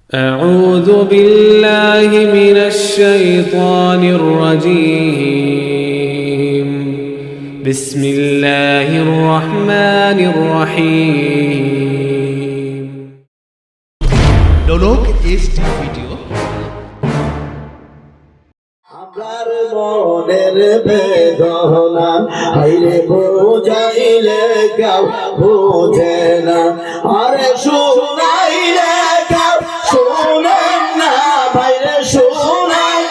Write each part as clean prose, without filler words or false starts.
أعوذ بالله من الشيطان الرجيم بسم الله الرحمن الرحيم ডোলক HD video আমার মনের বেদনা হাইরে বোঝাইলে কেউ বোঝে না, আরে শুনাইলে কেউ শুনেন না, ভাইরে শুনাই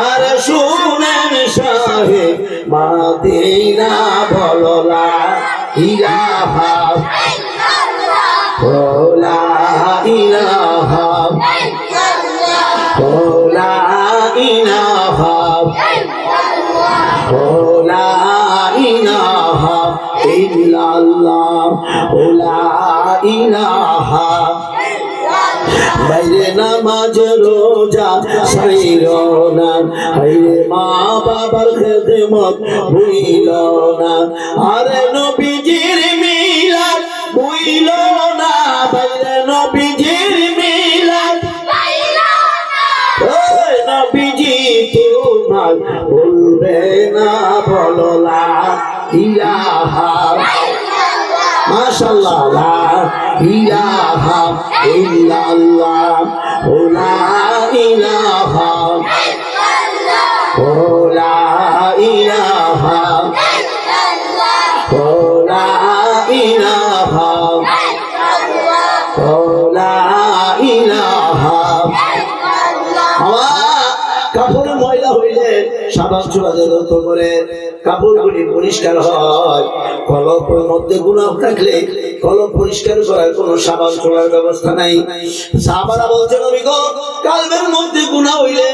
আরে শুনেন সাহেব মাদিনা বললা ইলাহা লা ইলাহা লা ইলাহা লা ইলাহা ইল্লাল্লাহ লা ইলাহা। বাইরে নামাজ রোজা ছাইর না, হাইরে মা বাবার খেদমত ভুইল না, আরে নবীজির মিলাদ ভুইল না, বাইরে নবীজির মিলাদ নবীজি তোমার বলবে না, বলো লা ইলাহা মাশাআল্লাহ লা ইলাহা ইল্লাল্লাহ লা ইলাহা লা ইলাহা লা ইলাহা লা ইলাহা। কাপড় ময়লা হইলে সাবান ছোড়া যত করে কাপড়গুলি পরিষ্কার হয়। কলপের মধ্যে গুনাহ থাকলে কলপ পরিষ্কার করার কোনো সাবান ছোড়ার ব্যবস্থা নাই। সাহাবারা বলছেন নবী গো, কালবের মধ্যে গুনাহ হইলে,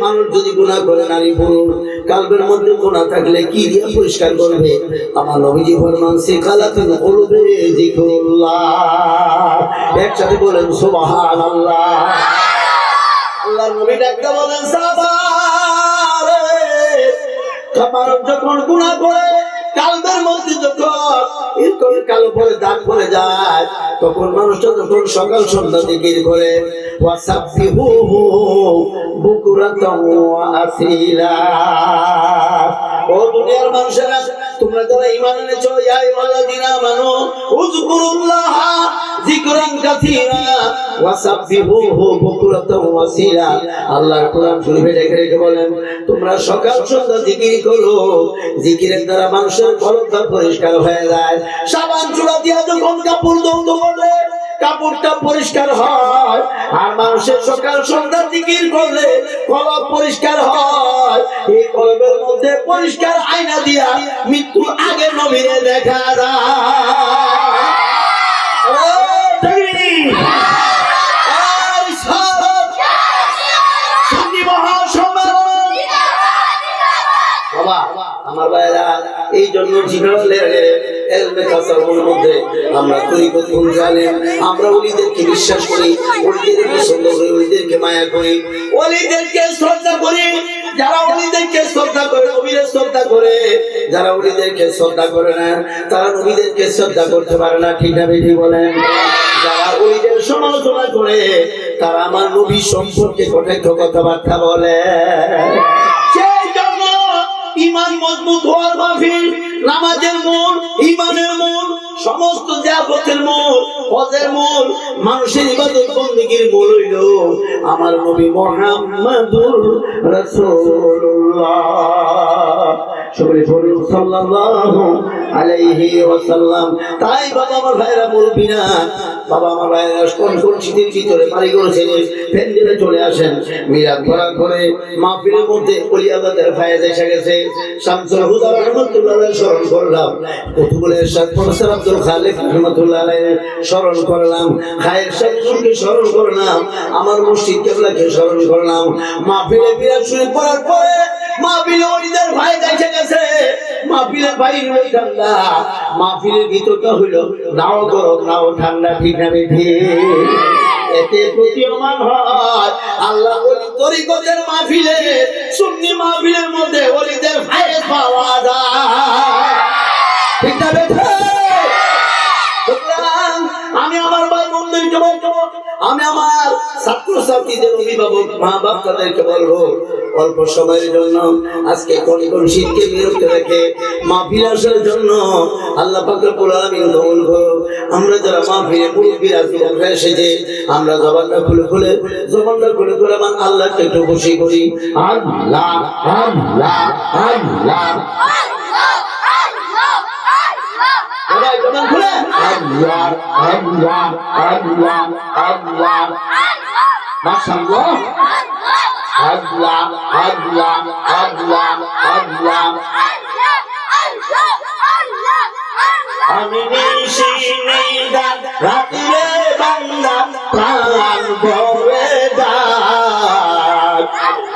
মানুষ যদি গুনাহ করে, নারী পুরুষ কালবের মধ্যে গুনাহ থাকলে কি দিয়ে পরিষ্কার করবে? আমার নবীজি ফরমান সিকালাতুল কুলুবে যিকরুল্লাহ। একসাথে বলেন সুবহানাল্লাহ। আল্লাহর নবী ডাকতে বলেন সাহাবারে, মানুষ যখন গুনাহ করে কালবের মধ্যে যখন এরকম কালো পরে দাগ পড়ে যায়, তখন মানুষটা যখন সকাল সন্ধ্যা জিকির করে ওয়াসাববিহুহু বুকুরাতাও ওয়া আসিলা। ও দুনিয়ার মানুষেরা, তোমরা যারা ঈমান এনেছো, ইয়া আইয়ুহাল্লাযীনা আমানু উযকুরুল্লাহা যিকরান কাসীরা ওয়াসাববিহুহু বুকুরাতাও ওয়া আসিলা। আল্লাহর কোরআন শরীফে রেখে বলেন, তোমরা সকাল সন্ধ্যা জিকির করো। জিকিরের দ্বারা মানুষের কলবটা পরিষ্কার হয়ে যায়। সাবান চূড়া দিয়া যখন কাপড় ধৌত করলে কাপড়টা পরিষ্কার হয়, আর মানুষের সকাল সন্ধ্যা জিকির করলে কলব পরিষ্কার হয়। এই কলবের মধ্যে পরিষ্কার আয়না দিয়া মৃত্যুর আগে নবীরে দেখা যায়। আমার ভাইরা, এই জন্য মধ্যে আমরা তরিকতুল জালেম, আমরা ওলিদেরকে বিশ্বাস করি, ওলিদেরকে পছন্দ করি, ওলিদেরকে মায়া করি, ওলিদেরকে শ্রদ্ধা করি। যারা ওলিদেরকে শ্রদ্ধা করে, নবীদের শ্রদ্ধা করে। যারা ওলিদেরকে শ্রদ্ধা করে না, তারা নবীদেরকে শ্রদ্ধা করতে পারে না। ঠিক না বেশি বলেন? যারা ওলিদের সমালোচনা করে, তারা আমার নবী সম্পর্কে কটাক্ষ কথাবার্তা বলে। ঈমান মজবুত হওয়ার মাহফিল, নামাজের মূল, ঈমানের মূল, সমস্ত জিয়ারতের মূল, হজের মূল, মানুষের ইবাদত বন্দেগীর মূল হইল আমার নবী মুহাম্মদুর রাসূলুল্লাহ সাল্লাল্লাহু আলাইহি ওয়াসাল্লাম। তাই বাবা আমার ভাইরা বলবি না, বাবা আমার ভাইরা কোন শীতের ভিতরে বাড়ি করেছেন, প্যান্ডেলে চলে আসেন। মিলাদ ভরা করে মাহফিলের মধ্যে ওলিয়াদের ফায়েজ এসে গেছে। শামসুল হুদা রাহমাতুল্লাহ আলাইহি স্মরণ করলাম, কুতুবুল ইরশাদ প্রফেসর আব্দুল খালিক রাহমাতুল্লাহ আলাইহি স্মরণ করলাম, খায়ের সাহেবকে স্মরণ করলাম, আমার মুর্শিদ কেবলাকে স্মরণ করলাম। মাহফিলে বিরাজ শুরু করার পরে মাহফিলে ওলিদের ফায়েজ এসে গেছে। মাহফিলের বাইরে হই ঠান্ডা, মাহফিলের ভিতরটা হইল নাও গরম নাও ঠান্ডা। ঠিক না বেঠি? এতে প্রতীয়মান হয় আল্লাহ ওলি তরিকতের মাহফিলে, সুন্নি মাহফিলের মধ্যে ওলিদের ফায়েজ পাওয়া যায়। ঠিক না বেঠি? আমি আমার ভাই বন্ধু আমি আমার ছাত্রছাত্রীদের অভিভাবক মা বাপ তাদেরকে বলবো, অল্প সময়ের জন্য আজকে কোন কোন শীতকে বিরক্ত রেখে মাহফিল আসার জন্য আল্লাহ পাক রব্বুল আলামিন কবুল করুন। আমরা যারা মাহফিলে মুরব্বিরা যুবকরা এসেছে, আমরা জবানটা খুলে খুলে আমার আল্লাহকে একটু খুশি করি। আল্লাহ আল্লাহ আল্লাহ সবাই জবান খুলে আল্লাহ আল্লাহ আল্লাহ আল্লাহ মাশাআল্লাহ আল্লাহ আল্লাহ আল্লাহ আল্লাহ আমি নিশিনিদা রাতে বান্দা প্রাণ ভরে ডাক,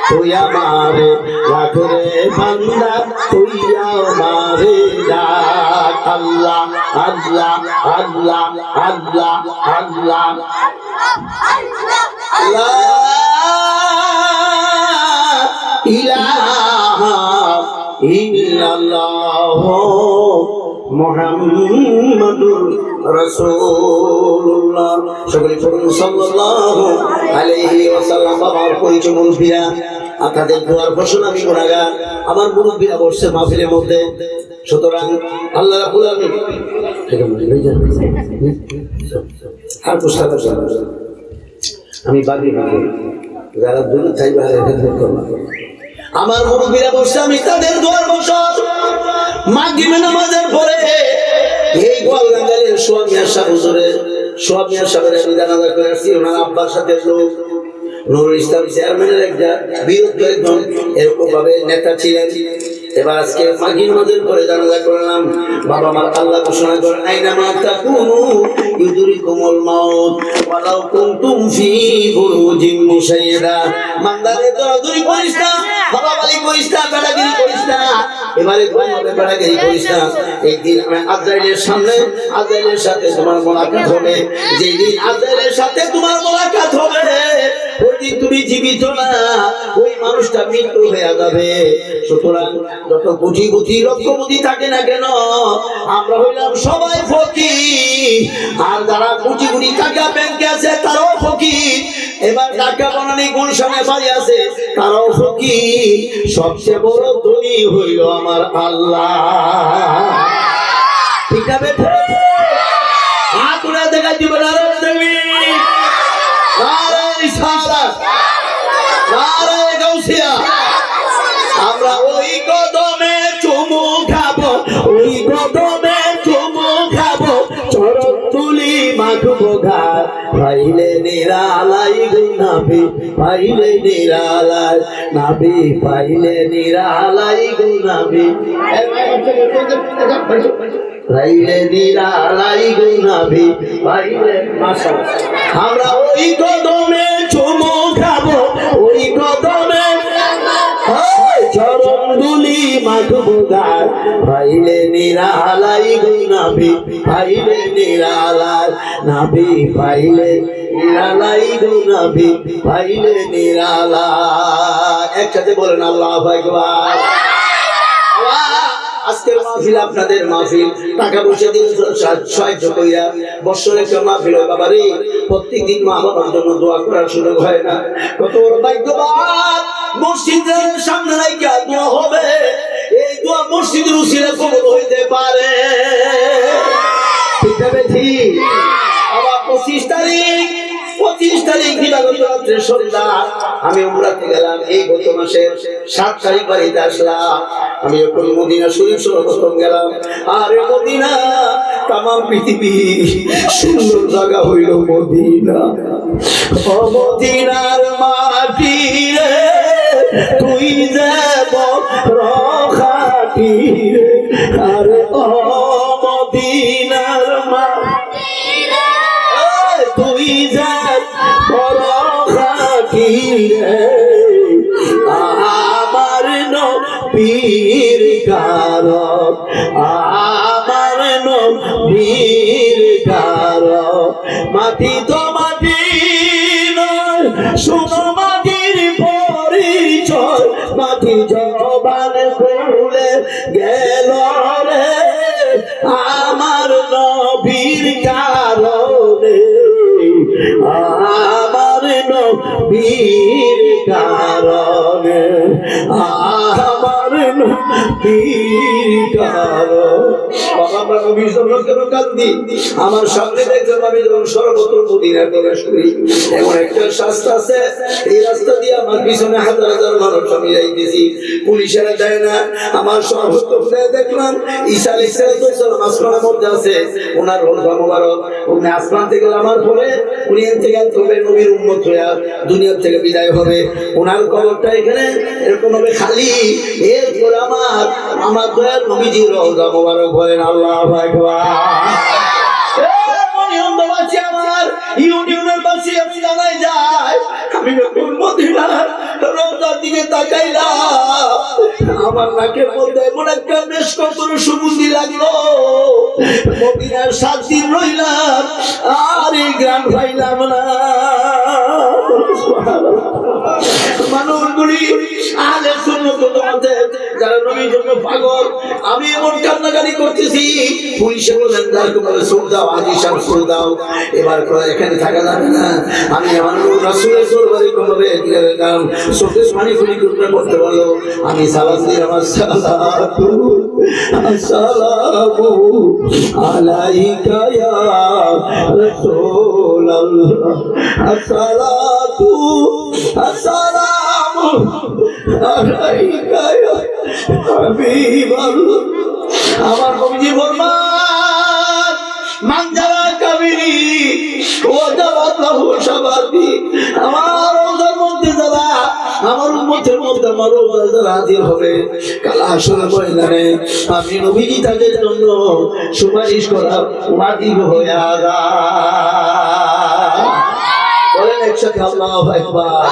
তুই আমারে রাখরে বান্দা তুই আমারে ডাক। আল্লাহ আল্লাহ আল্লাহ আল্লাহ আল্লাহ লা ইলাহা ইল্লাল্লাহ মুহাম্মাদুর রাসূলুল্লাহ। সকলে পড়ুন সাল্লাল্লাহু আলাইহি ওয়াসাল্লাম। বাবার পরিচয় মুরব্বিরা, আপনাদের দোয়ার ঘোষণা আমি গুনাহগার। আমার মুরব্বিরা বসছে মাহফিলের মধ্যে, সুতরাং আল্লাহ রাব্বুল আলামিন আর পুস্তক আমি বাকি যারা দূরে চাইবে আমার মুরব্বিরা বসছে, আমি তাদের দোয়ার বসত মাগরিবের নামাজের পরে এই গোয়ালগাঙ্গালের সোয়াব মিয়া সাহেব হুজুরের আমি জানাজা করে আসছি। ওনার আব্বার সাথে লোক নুরুল ইসলাম চেয়ারম্যানের একটা বিরুদ্ধ একদম এরকম ভাবে নেতা ছিলেন। এবার আজকে মাগরিব নামাজের পরে জানাজা করলাম। বাবা মা আল্লাহ ঘোষণা করেন, আইনা মা তাকুনু ইউদরিকুমুল মাউত ওয়ালাউ কুনতুম ফি বুরুজিন মুশাইয়্যাদা। মান্দারে দৌড়াদৌড়ি করিস না, বাবাবালি করিস না, বেড়াগিরি করিস না, এবারে কোনভাবে বেড়াগিরি করিস না। একদিন আজরাইলের সামনে আজরাইলের সাথে তোমার মোলাকাত হবে। যেদিন আজরাইলের সাথে তোমার মোলাকাত হবে ওই দিন তুমি জীবিত না, ওই মানুষটা মৃত্যু হয়ে যাবে। সুতরাং যত কোটি কোটি লক্ষ কোটি থাকে না কেন, আমরা হইলাম সবাই ফকির। আর যারা কোটি কোটি টাকা ব্যাংকে আছে তারাও ফকির। এবার টাকা বানানি গুলশানে বাড়ি আছে তারাও ফকির। সবচেয়ে বড় ধনী হইল আমার আল্লাহ। ঠিক আছে, হাত উড়ে দেখাই দিবেন। আরে দেবী আমরা ওই কদমে চুমু খাবো, ওই কদমে চুমু খাবো, চরণ তুলি মাখবো ঘাট, পাইলে নিরালাই গো নাবি, পাইলে নিরালাই নাবি, পাইলে নিরালাই গো নাবি, পাইলে নিরালাই গো নাবি, পাইলে মাসা। আমরা ওই কদমে চুমু খাবো, ওই কদমে চরণ দুলি মাখবো গায়, পাইলে নিরালাই গো নাবি, পাইলে নিরালাই নাবি, পাইলে নিরালাই গো নাবি, পাইলে নিরালাই। একসাথে বলেন আল্লাহু আকবার। আজকের মাহফিল আপনাদের মাহফিল, টাকা পয়সা দিয়ে সাহায্য কইরা বছরে একটা মাহফিল হয় বাবারে। প্রত্যেকদিন মা বাবার জন্য দোয়া করার সুযোগ হয় না। কত বড় ভাগ্যবান, মসজিদের সামনে রাইখা দোয়া হবে। এই দোয়া মসজিদের উসিলা কবুল হইতে পারে। ঠিক আছে, ঠিক। আবার 25 তারিখ দিবাগত রাত্রে সন্ধ্যা আমি উমরাতে গেলাম। এই গত মাসের 7 তারিখ বাড়িতে আসলাম। আমি যখন মদিনা শরীফ সর্বপ্রথম গেলাম। আর মদিনা তামাম পৃথিবী সুন্দর জায়গা হইল মদিনা। ও মদিনার মাটি রে তুই যাব রখাটি রে, আরে ও মদিনার মাটি রে তুই যাব রখাটি রে, আমার নবীর কারণ, আমার নবীর কারণ। মাটি তো মাটি নয়, শোনো মাটির পরিচয়। মাটি জবান খুলে গেল রে আমার নবীর কারণে, নবীর কারণে আমার নবীর কারণে আমরা নবীর জন্য কেন কান্দি? আমার সামনে দেখলাম আমি যখন সর্বত্র মদিনায় প্রবেশ করি, এমন একটা রাস্তা আছে, এই রাস্তা দিয়ে আমার পিছনে হাজার হাজার মানুষ আমি যাইতেছি, পুলিশেরা দেয় না। আমার সর্বত্র দেখলাম ঈসা আলাইহিস সালাম আসমানের মধ্যে আছে, ওনার রোজা মোবারক, উনি আসমান থেকে নামার পরে উনি ইন্তেকাল করবে, নবীর উম্মত হয়ে দুনিয়া থেকে বিদায় হবে, ওনার কবরটা এখানে এরকম ভাবে খালি। এরপর আমার দয়ার নবীজির রওজা মোবারক বলেন আল্লাহু আকবার। আমার ইউনিয়নের বাসী আমি জানাই যায়, আমি যখন মদিনার রওজার দিকে তাকাইলাম, আমার নাকের মধ্যে এমন একটা বেশ কত সুগন্ধি লাগলো। মদিনার 7 দিন রইলাম আর এই গ্রাম পাইলাম না। মানুষগুলি আহলে সুন্নাত ওয়াল জামাতের যারা নবীর জন্য পাগল, আমি এমন কান্নাকাটি করতেছি, পুলিশে বলেন দাও হাজী সাহেব সুর দাও, এবার এখানে থাকা যাবে না। আমি আমার রাসূলের দরবারে কোনভাবে চোখে পানি ফুলি করতে পারলো। আমি সালাত দিই, আমার সালাতু আসসালামু আলাইকা ইয়া রাসূলুল্লাহ, আসসালাতু আসসালামু আলাইকা ইয়া হাবিবাল্লাহ। আমার নবীজি ফরমান মানজারা কাবিরি ওয়াজাবাত লাহু শাবাতি। আমার রওজার মধ্যে যারা আমার উম্মতের মধ্যে আমার রওজা যারা হাজির হবে কাল হাসরের ময়দানে, আমি নবীজি তাদের জন্য সুপারিশ করা ওয়াজিব হয়ে যায়। বলেন একসাথে আল্লাহু আকবার।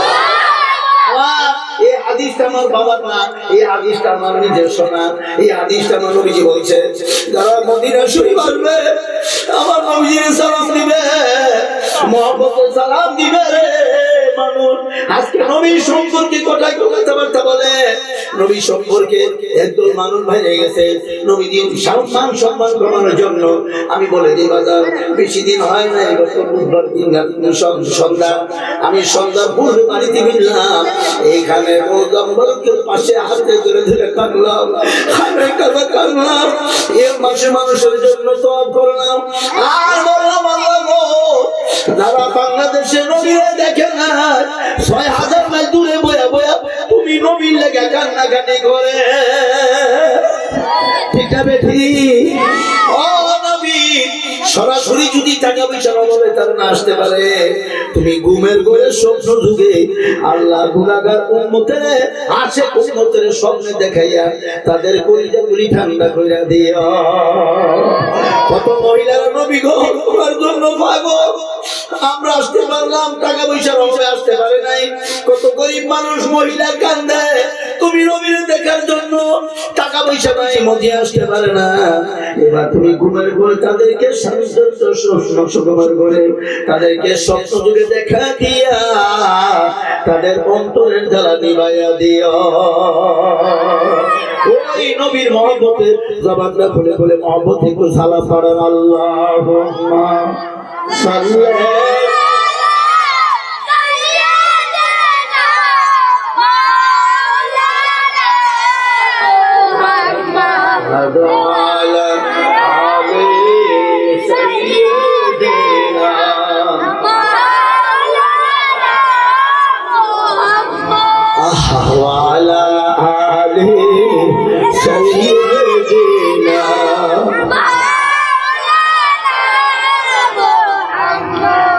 এই হাদিসটা আমার বাবার না, এই হাদিসটা আমার নিজের শোনা, এই হাদিসটা আমার নবীজি বলছে যারা মদিনা শরীফ আসবে আমার নবীজির সালাম দিবে, মহব্বতের সালাম দিবে। রে মানুষ আজকে নবী সম্পর্কে কোথায় কথাবার্তা বলে, নবী সম্পর্কে একদল মানুষ বাইরে গেছে নবীজি সম্মান কমানোর জন্য। আমি বলে দিই বাজার, বেশি দিন হয় না, গত বুধবার দিন সন্ধ্যা, আমি সন্ধ্যার পূর্বে বাড়িতে ফিরলাম, এইখানে রওজা মুবারকের পাশে হাতে ধরে ধরে কাঁদলাম, কাঁদলাম। এর মাসে মানুষের জন্য তওয়াব করলাম আর বললাম আল্লাহ গো, যারা বাংলাদেশে নবীরে দেখে না 6000 মাইল দূরে বয়া বয়া তুমি নবীর লেগে কান্নাকাটি করে, ঠিক আছে ঠিক? ও নবী সরাসরি যদি টাকা পয়সা অভাবে তারা না আসতে পারে, তুমি ঘুমের ঘরে স্বপ্ন যুগে আল্লাহ গুনাহগার উম্মতের আশে উম্মতের স্বপ্নে দেখাইয়া তাদের কলিজাগুলি ঠান্ডা কইরা দিও। কত মহিলারা নবী গো তোমার জন্য পাগল, আমরা আসতে পারলাম, টাকা পয়সার অভাবে আসতে পারে নাই। কত গরিব মানুষ মহিলা কান্দে, তুমি নবীর দেখার জন্য টাকা পয়সা নাই, মদিনা আসতে পারে না। এবার তুমি ঘুমের ঘরে তাদেরকে ঘুমের ঘরে তাদেরকে স্বপ্ন যুগে দেখা দিয়া তাদের অন্তরের জ্বালা নিভাইয়া দিও। ওই নবীর মহব্বতে জবানটা খুলে খুলে মহব্বত একটু সালাম করেন আল্লাহুম্মা সাল্লি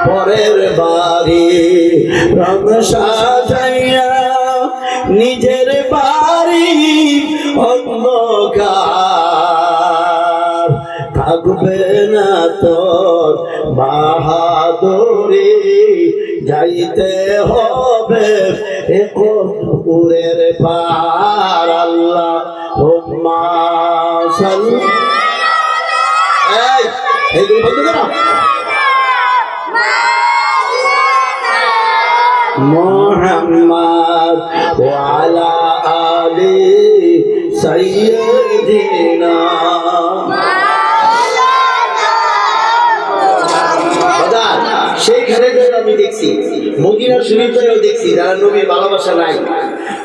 পরের বাড়ি রং সাজাইয়া নিজের বাড়ি অন্ধকার থাকবে না তোর বাহাদুরি, যাইতে হবে পুরের পার। আল্লাহ হুম্মা সাল্লি এইগুলো বলতে না মুহাম্মদ ওয়া আলা আলি সাইয়্যিদিনা। সেইখানে আমি দেখছি, মদিনা শরীফেও দেখছি, যারা নবীর ভালোবাসা নাই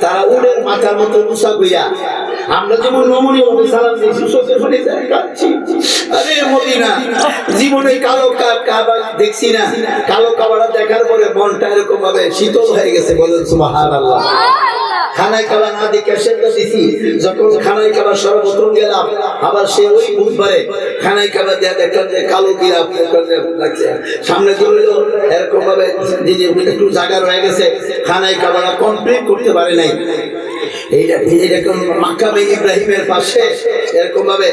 তারা উটের মাথার মতো উঁচা কইরা, আমরা যেমন নমনীয় ভাবে সালাম দিয়েছি, চোখের পানি ছেড়ে কাঁদছি। আরে মদিনা, জীবনে কালো কাবা দেখছি না, কালো কাবাটা দেখার পরে মনটা এরকম ভাবে শীতল হয়ে গেছে। বলেন সুবহানাল্লাহ। খানায় কাবা না দেখে সেটা দিছি, যখন খানায় কাবা সর্বপ্রথম গেলাম, আবার সে ওই বুধবারে খানায় কাবা দেয়া দেখলাম যে কালো গিরা লাগছে, সামনে চলে এরকম ভাবে একটু জায়গা রয়ে গেছে, খানায় কাবাটা কমপ্লিট করতে পারে নাই। এইরকম মাকামে ইব্রাহিমের পাশে এরকম ভাবে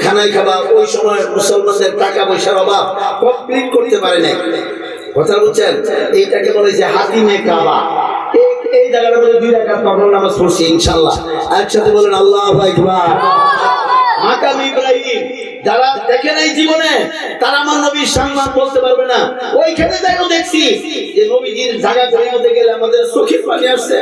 খানায় কাবা ওই সময় মুসলমানদের টাকা পয়সার অভাব, কমপ্লিট করতে পারে নাই। কথা বুঝছেন? এইটাকে বলে যে হাতিমে কাবা। এই জায়গাটার মধ্যে 2 রাকাত নফল নামাজ পড়ছি ইনশাআল্লাহ। একসাথে বলেন আল্লাহু আকবার। মাকাম ইব্রাহিম যারা দেখে নাই জীবনে, তারা আমার নবীর সম্মান বলতে পারবে না। ওইখানে যাইও দেখছি যে নবীজির জায়গা জায়গাতে গেলে আমাদের চোখের পানি আসছে।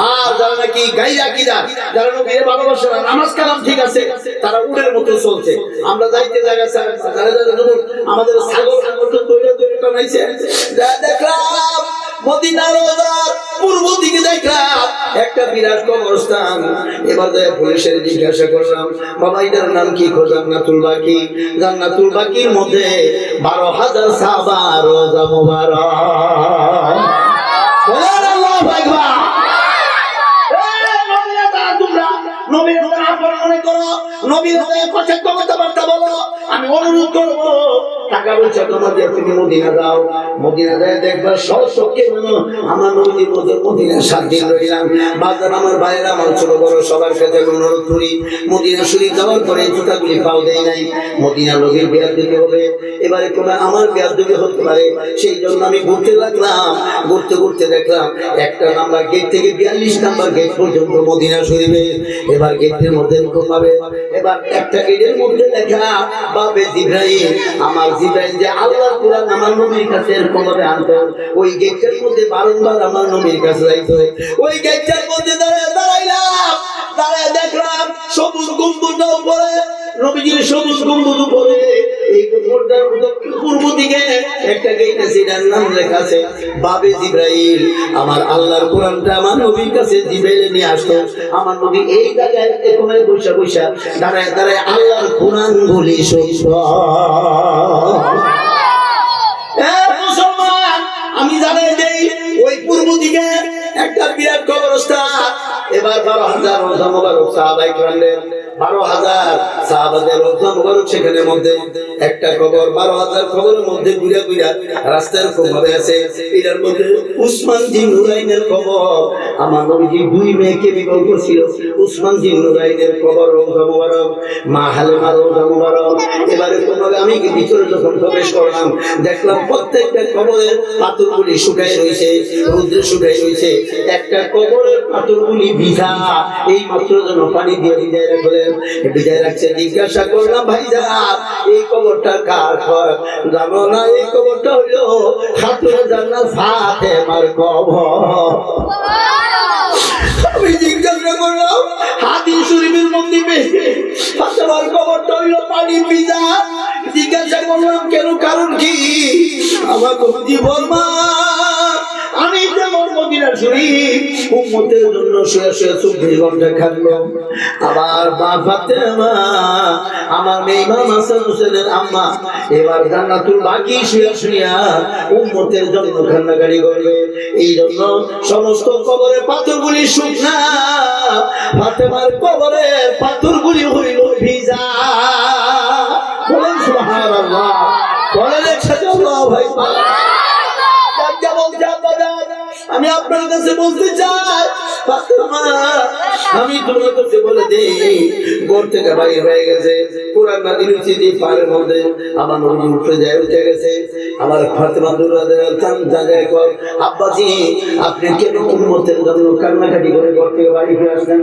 আর যারা নাকি গায়রা কিদার, যারা নবীর ভালোবাসে না, নামাজ কালাম ঠিক আছে, তারা উটের মতো চলছে। আমরা যাইতে জায়গা যারা আমাদের ছাগল তো তৈরি বানাইছে। দেখলাম মদিনার রোজার পূর্ব দিকে দেখলাম একটা বিরাট কবরস্থান। এবার পুলিশের জিজ্ঞাসা করলাম, বাবা এটার নাম কি? জান্নাতুল বাকি। জান্নাতুল বাকির মধ্যে 12,000 সাহাবা রোজা মুবারক। আল্লাহু আকবার। নবীর আপন মনে করো, নবীর কথা কথাবার্তা বলো। আমি অনুরোধ করবো, টাকা পয়সা জমা দিয়ে তুমি মদিনা যাও, মদিনা যায় দেখবা সশকে আমার নবীর মধ্যে মদিনা 7 দিন রইলাম। বাজার আমার ভাইয়েরা, আমার ছোট বড় সবার কাছে অনুরোধ করি, মদিনা শরীফ যাওয়ার পরে জুতাগুলি পাও দেয় নাই, মদিনা নবীর বিয়ার দিতে হবে। এবারে কোনো আমার বিয়ার দিতে হতে পারে, সেই জন্য আমি ঘুরতে লাগলাম। ঘুরতে ঘুরতে দেখলাম 1 নাম্বার গেট থেকে 42 নাম্বার গেট পর্যন্ত মদিনা শরীফে। এবার গেটের মধ্যে পাবে, এবার একটা গেটের মধ্যে লেখা বাবে জিবরাইল, আমার জিবরাইল যে আল্লাহর কোরআন আমার নবীর কাছে এরকম ভাবে আনতো, ওই গেটের মধ্যে বারংবার আমার নবীর কাছে যাইতো। ওই গেটের মধ্যে দাঁড়াইলাম, দাঁড়ায় দেখলাম সবুজ গম্বুজের উপরে, নবীজির সবুজ গম্বুজ উপরে এই গম্বুজটার পূর্ব দিকে একটা গেট আছে, এটার নাম লেখা আছে বাবে জিবরাইল। আমার আল্লাহর কোরআনটা আমার নবীর কাছে জিবরাইল নিয়ে আসতো। আমার নবী এই জায়গায় এখানে বসে বসে দাঁড়ায় দাঁড়ায় আল্লাহর কোরআন বলি শুনতো। মুসলমান, আমি জানাই দেই ওই পূর্ব দিকে একটা বিরাট কবরস্থান। এবার 12,000 রোজা মুবারক সাহাবায়ে কেরামদের 12,000 সাহাবাদের রোজা মুবারক, সেখানে মধ্যে একটা কবর, 12,000 কবরের মধ্যে ঘুরে ঘুরে রাস্তার কবরে আছে। এটার মধ্যে উসমান জিন নুরাইনের কবর। আমার নবীজি 2 মেয়েকে বিবাহ করেছিল, উসমান জিন নুরাইনের কবর রোজা মুবারক, মা হালিমা রোজা মুবারক। এবারে তোমাকে আমি ভিতরে যখন প্রবেশ করলাম, দেখলাম প্রত্যেকটা কবরের পাথরগুলি শুকায় রয়েছে, রৌদ্রে শুকায় রয়েছে। একটা কবরের পাথরগুলি ভিজা, এই মাত্র যেন পানি দিয়ে ভিজায় রাখছে। জিজ্ঞাসা করলাম, ভাইজান এই কবরটা কার ঘর? জানো না, এই কবরটা হইলো খাতুনে জান্নাত ফাতেমার কবর। আমি জিজ্ঞাসা করলাম, হাদিস শরীফের মধ্যে ফাতেমার কবরটা হইলো পানি ভিজা। জিজ্ঞাসা করলাম কেন, কারণ কি? আমার নবী বলমা, আমি যেমন মদিনা শরীফ উম্মতের জন্য শুয়ে শুয়ে 24 ঘন্টা খাটলো, আবার মা ফাতেমা আমার মেয়ে ইমাম হাসান হোসেনের আম্মা এবার জান্নাতুল বাকি শুয়ে শুয়ে উম্মতের জন্য কান্নাকাটি করবে। এই জন্য সমস্ত কবরের পাথরগুলি শুকনা, ফাতেমার কবরের পাথরগুলি হইল ভিজা। বলেন সুবহানাল্লাহ, বলেন একসাথে আল্লাহু আকবার। আমি আপনার কাছে বলতে চাই, ফাতেমা আমি তোমার কাছে বলে দেই, ঘর থেকে বাইরে হয়ে গেছে, কোরআন নাযিল হচ্ছে যে পারের মধ্যে আমার নবী উঠে যায়, উঠে গেছে। আমার ফাতেমা জায়গায় কর, আব্বাজি আপনি কেন উম্মতের জন্য কান্নাকাটি করে ঘর থেকে বাড়ি ফিরে আসলেন?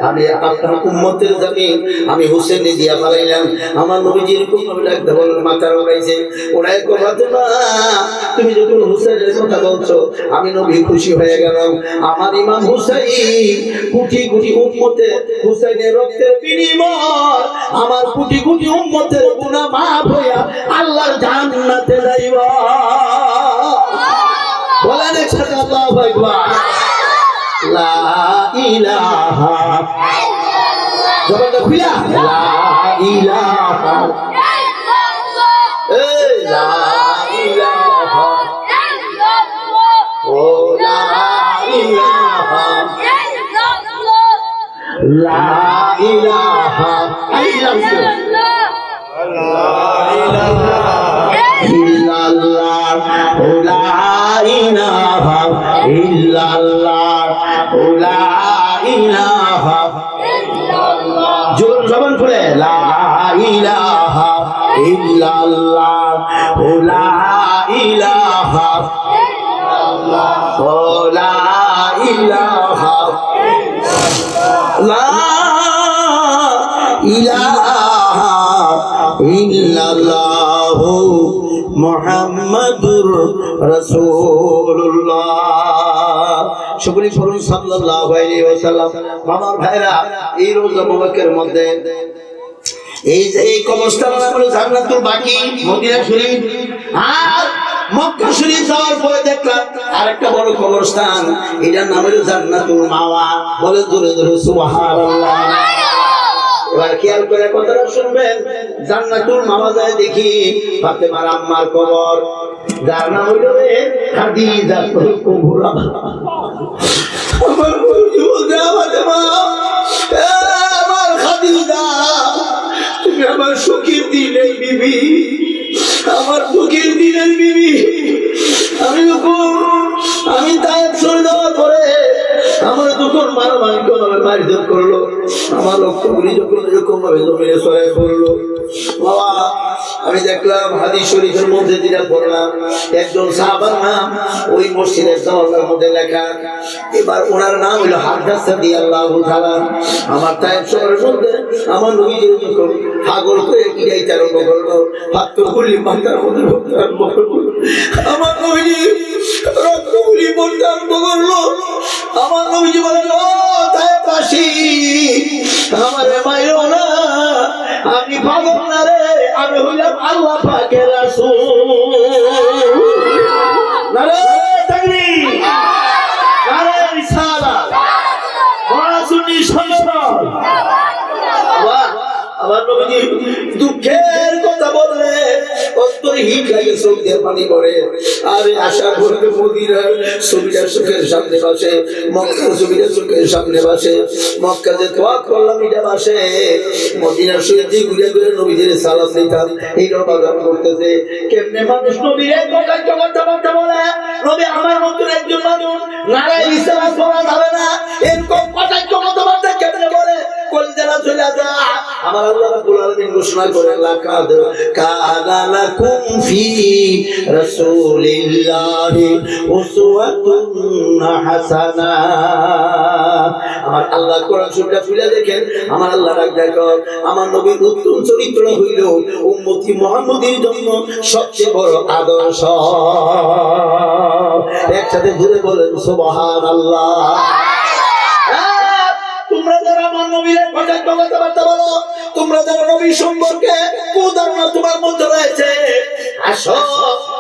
আমি আপনার উম্মতের জমি আমি হুসেনে দিয়া পালাইলাম। আমার নবীজি এরকম ভাবে ডাকতে বলেন, মাথা ওড়াইছে, ওড়াই কো ফাতেমা তুমি যখন হুসেনের কথা বলছো আমি নবী খুশি হয়ে গেলাম। আমার ইমাম হুসাইন কোটি কোটি উম্মতের হুসাইনের রক্তের বিনিময় আমার কোটি কোটি উম্মতের গুনাহ মাফ হইয়া আল্লাহর জান্নাতে যাইবা। ইলাহা জবানটা খুলা লা ইলাহা লা ইলাহা ও লা ইলাহা লা ইলাহা ইল্লাল্লাহ ও লা ইলাহা ইল্লাল্লাহ ও লা ইলাহা জোর জবান খুলে লা ইলাহা ইল্লাল্লাহ ও লা ইলাহা ও লা ইলাহা লা ইলাহা ইল্লাল্লাহ মুহাম্মাদুর রাসূলুল্লাহ সকলে বলুন সাল্লাল্লাহু আলাইহি ওয়াসাল্লাম। আমার ভাইরা এই রোজা মুবারকের মধ্যে এই যে এই কবরস্থান হলো জান্নাতুল বাকি মদিনা শরীফ আর মক্কা শরীফ যাওয়ার পরে দেখলাম আরেকটা বড় কবরস্থান, এটার নাম হলো জান্নাতুল মাওয়া। বলে জোরে জোরে সুবহানাল্লাহ। এবার খেয়াল করে কথাটা শুনবেন, জান্নাতুল মাওয়া যায় দেখি ফাতেমার আম্মার কবর, যার নাম হলো খাদিজাতুল কুবরা। আমার ফাতেমা, আমার খাদিজা, তুমি আমার সুখের দিনের বিবি, আমার সুখের দিনের বিবি। আমি তাই চলে যাওয়ার পরে আমার যখন মারামারি করলো, মারধর করলো, আমার রক্তগুলি যখন এরকম ভাবে জমিনে সরাই পড়লো, বাবা আমি দেখলাম হাদিস শরীফের মধ্যে যেটা পড়লাম, একজন সাহাবার নাম ওই মসজিদের দেওয়ালের মধ্যে লেখা। এবার ওনার নাম হলো হাদদাস রাদিয়াল্লাহু তাআলা। আমার তায়েব শহরের মধ্যে আমার নবীজি যখন পাগল করে কিরাইতে আরম্ভ করলো, পাত্রগুলি মাথার মধ্যে ঢুকতে আরম্ভ করলো, আমার নবীজি রক্তগুলি পড়তে আরম্ভ করলো। আমার নবীজি বলেন, ও তায়েব বাসী, আমার মাইরো না, আমি পাগল না রে, আমি হইলাম আল্লাহ পাকের রাসূল। নারে তাকবীর, নারে রিসালাত, ওয়া সুন্নি সংসদ। আমার নবীজি দুঃখের কথা বললে অন্তরে হিট লাগে, চোখ দিয়ে পানি পড়ে। আরে আশা করতে মদিনার ছবিটা চোখের সামনে বসে, মক্কার ছবিটা চোখের সামনে বসে, মক্কা যে দোয়া করলাম এটা বসে, মদিনার শরীফে ঘুরে ঘুরে নবীদের সালাত দিতাম, এই রবাদান করতেছে। কেমনে মানুষ নবীর এক কথাবার্তা বলে, নবী আমার মতন একজন মানুষ নারায় রিসালাত বলা যাবে না, এরকম কথাবার্তা কেমনে বলে? কোন জেলা চলে যা। আমার আল্লাহ রাব্বুল আলামিন ঘোষণা করে, লাকাদ কানা লাকুম ফি রাসূলিল্লাহি উসওয়াতুন হাসানা। আমার আল্লাহ কোরআন শরীফটা খুলে দেখেন, আমার আল্লাহ রাগ দেখো, আমার নবীর উত্তম চরিত্র হইল উম্মতি মুহাম্মদের জন্য সবচেয়ে বড় আদর্শ। একসাথে জোরে বলেন সুবহানাল্লাহ। তোমরা যারা আমার নবীর কথাবার্তা বলো, তোমরা যারা নবী সম্পর্কে কুধারণা তোমার মধ্যে রয়েছে, আসো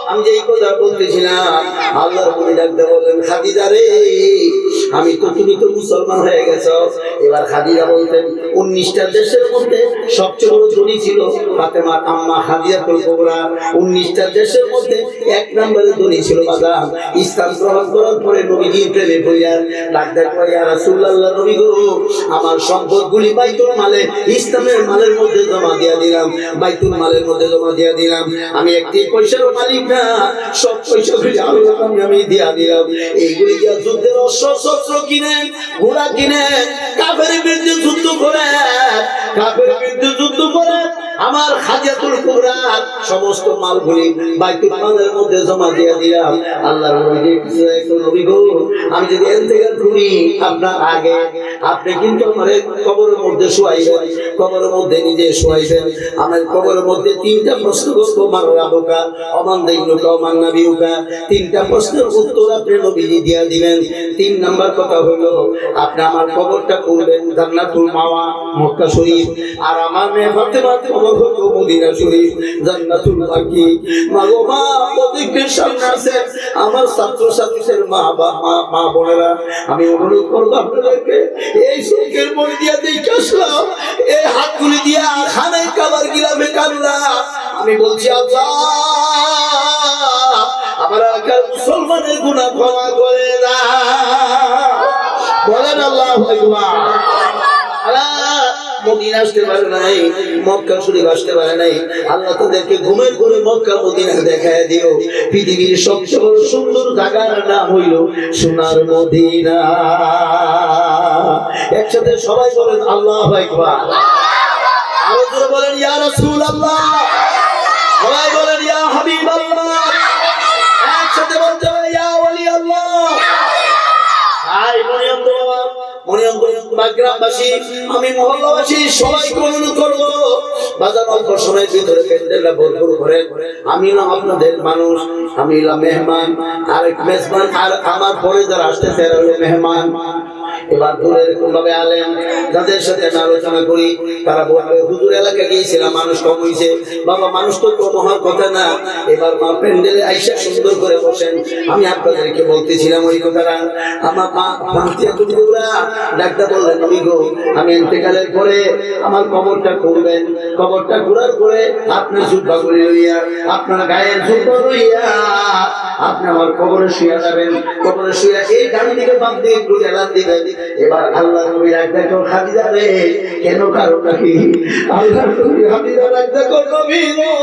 আমি যে এই কথা বলতেছিলাম, আল্লাহর নবী ডাকতে বলেন, খাদিজা রে, আমি তো, তুমি তো মুসলমান হয়ে গেছো। এবার খাদিজা বলতেন, 19টা দেশের মধ্যে সবচেয়ে বড় ধনী ছিল ফাতেমার আম্মা খাদিজাতুল কুবরা। 19টা দেশের মধ্যে 1 নম্বরে ধনী ছিল বাজার। ইসলাম গ্রহণ করার পরে নবীজির প্রেমে পড়িয়ার ডাকতে কয়, ইয়া রাসূলুল্লাহ, নবী গো, আমার সম্পদগুলি বাইতুল মালে, ইসলামের মালের মধ্যে জমা দিয়া দিলাম, বাইতুল মালের মধ্যে জমা দিয়া দিলাম। আমি একটি পয়সার মালিক না, সব পয়সাগুলি আমি দিয়া দিলাম। এইগুলি দিয়া যুদ্ধের অস্ত্র কিনে, ঘোড়া কিনে, কাফের বিরুদ্ধে যুদ্ধ করে, আমার খাদিজাতুল কুবরা সমস্ত মালগুলি বাইতুল মালের মধ্যে জমা দিয়ে দিলাম। আল্লাহর নবী গো, আমি যদি ইন্তেকাল করি আপনার আগে, আপনি কিন্তু আমার কবরের মধ্যে শোয়াইবেন, কবরের মধ্যে নিজে শোয়াইবেন। আমার কবরের মধ্যে 3টা প্রশ্ন করবো, মান রাব্বুকা, ওমান দীনুকা, ওমান নাবিয়ুকা। 3টা প্রশ্নের উত্তর আপনি নবীজি দিয়ে দিবেন। 3 নাম্বার কথা হলো, আপনি আমার কবরটা করবেন জান্নাতুল মাওয়া মক্কা শরীফ, আর আমার মেয়ে ফাতেমার কবর হলো মদিনা শরীফ জান্নাতুল বাকি। মাগো মা, প্রত্যেকের সামনে আছে আমার ছাত্রছাত্রীদের মা বোনেরা, আমি অনুরোধ করবো আপনাদেরকে এই চোখের মনে দিয়া দেখে আসলাম, এই হাতগুলি দিয়া খানায় কাবার গিলামে কান্না। আমি বলছি আল্লাহ আমার এলাকার মুসলমানের গুনাহ ক্ষমা করে না, বলেন আল্লাহু আকবার। মদিনা আসতে পারে নাই, মক্কা শরীফ আসতে পারে নাই, আল্লাহ তাদেরকে ঘুমের ঘরে মক্কা মদিনা দেখায় দিও। পৃথিবীর সবচেয়ে বড় সুন্দর জায়গার নাম হইল সোনার মদিনা। একসাথে সবাই বলেন আল্লাহু আকবার। আরো জোরে বলেন ইয়া রাসূলুল্লাহ, সবাই বলেন ইয়া হাবিবাল্লাহ। একসাথে বলতে হবে ইয়া ওলি আল্লাহ। আই গ্রামবাসী, আমি মহল্লাবাসী সবাইকে অনুরোধ করবো, বাজার অল্প সময়ের ভিতরে প্যান্ডেলটা ভরপুর করে। আমি না আপনাদের মানুষ, আমি মেহমান, আরেক মেজবান, আর আমার পরে যারা আসতেছে এরা হলো মেহমান। এবার দূরে এরকম ভাবে আলেম যাদের সাথে আমি আলোচনা করি, তারা বলবে হুজুর এলাকায় গিয়েছিলাম, মানুষ কম হয়েছে। বাবা, মানুষ তো কম হওয়ার কথা না, এবার মা প্যান্ডেলে আইসা সুন্দর করে বসেন। আমি আপনাদেরকে বলতেছিলাম ওই কথাটা। আমার মা ডাক্তার বললেন, নবী গো, আমি ইন্তেকালের পরে আমার কবরটা করবেন, কবরটা ঘোরার পরে আপনার জুব্বা করে লইয়া, আপনার গায়ের জুব্বা লইয়া আপনি আমার কবরে শুয়ে যাবেন। কবরে শুয়ে এই ডান দিকে বাম দিকে একটু এলান দিবেন। এবার আল্লাহ নবী ডাক্তার খাদিজা রে, কেন কারণ নাকি আল্লাহ নবী খাদিজা ডাক্তার নবী গো,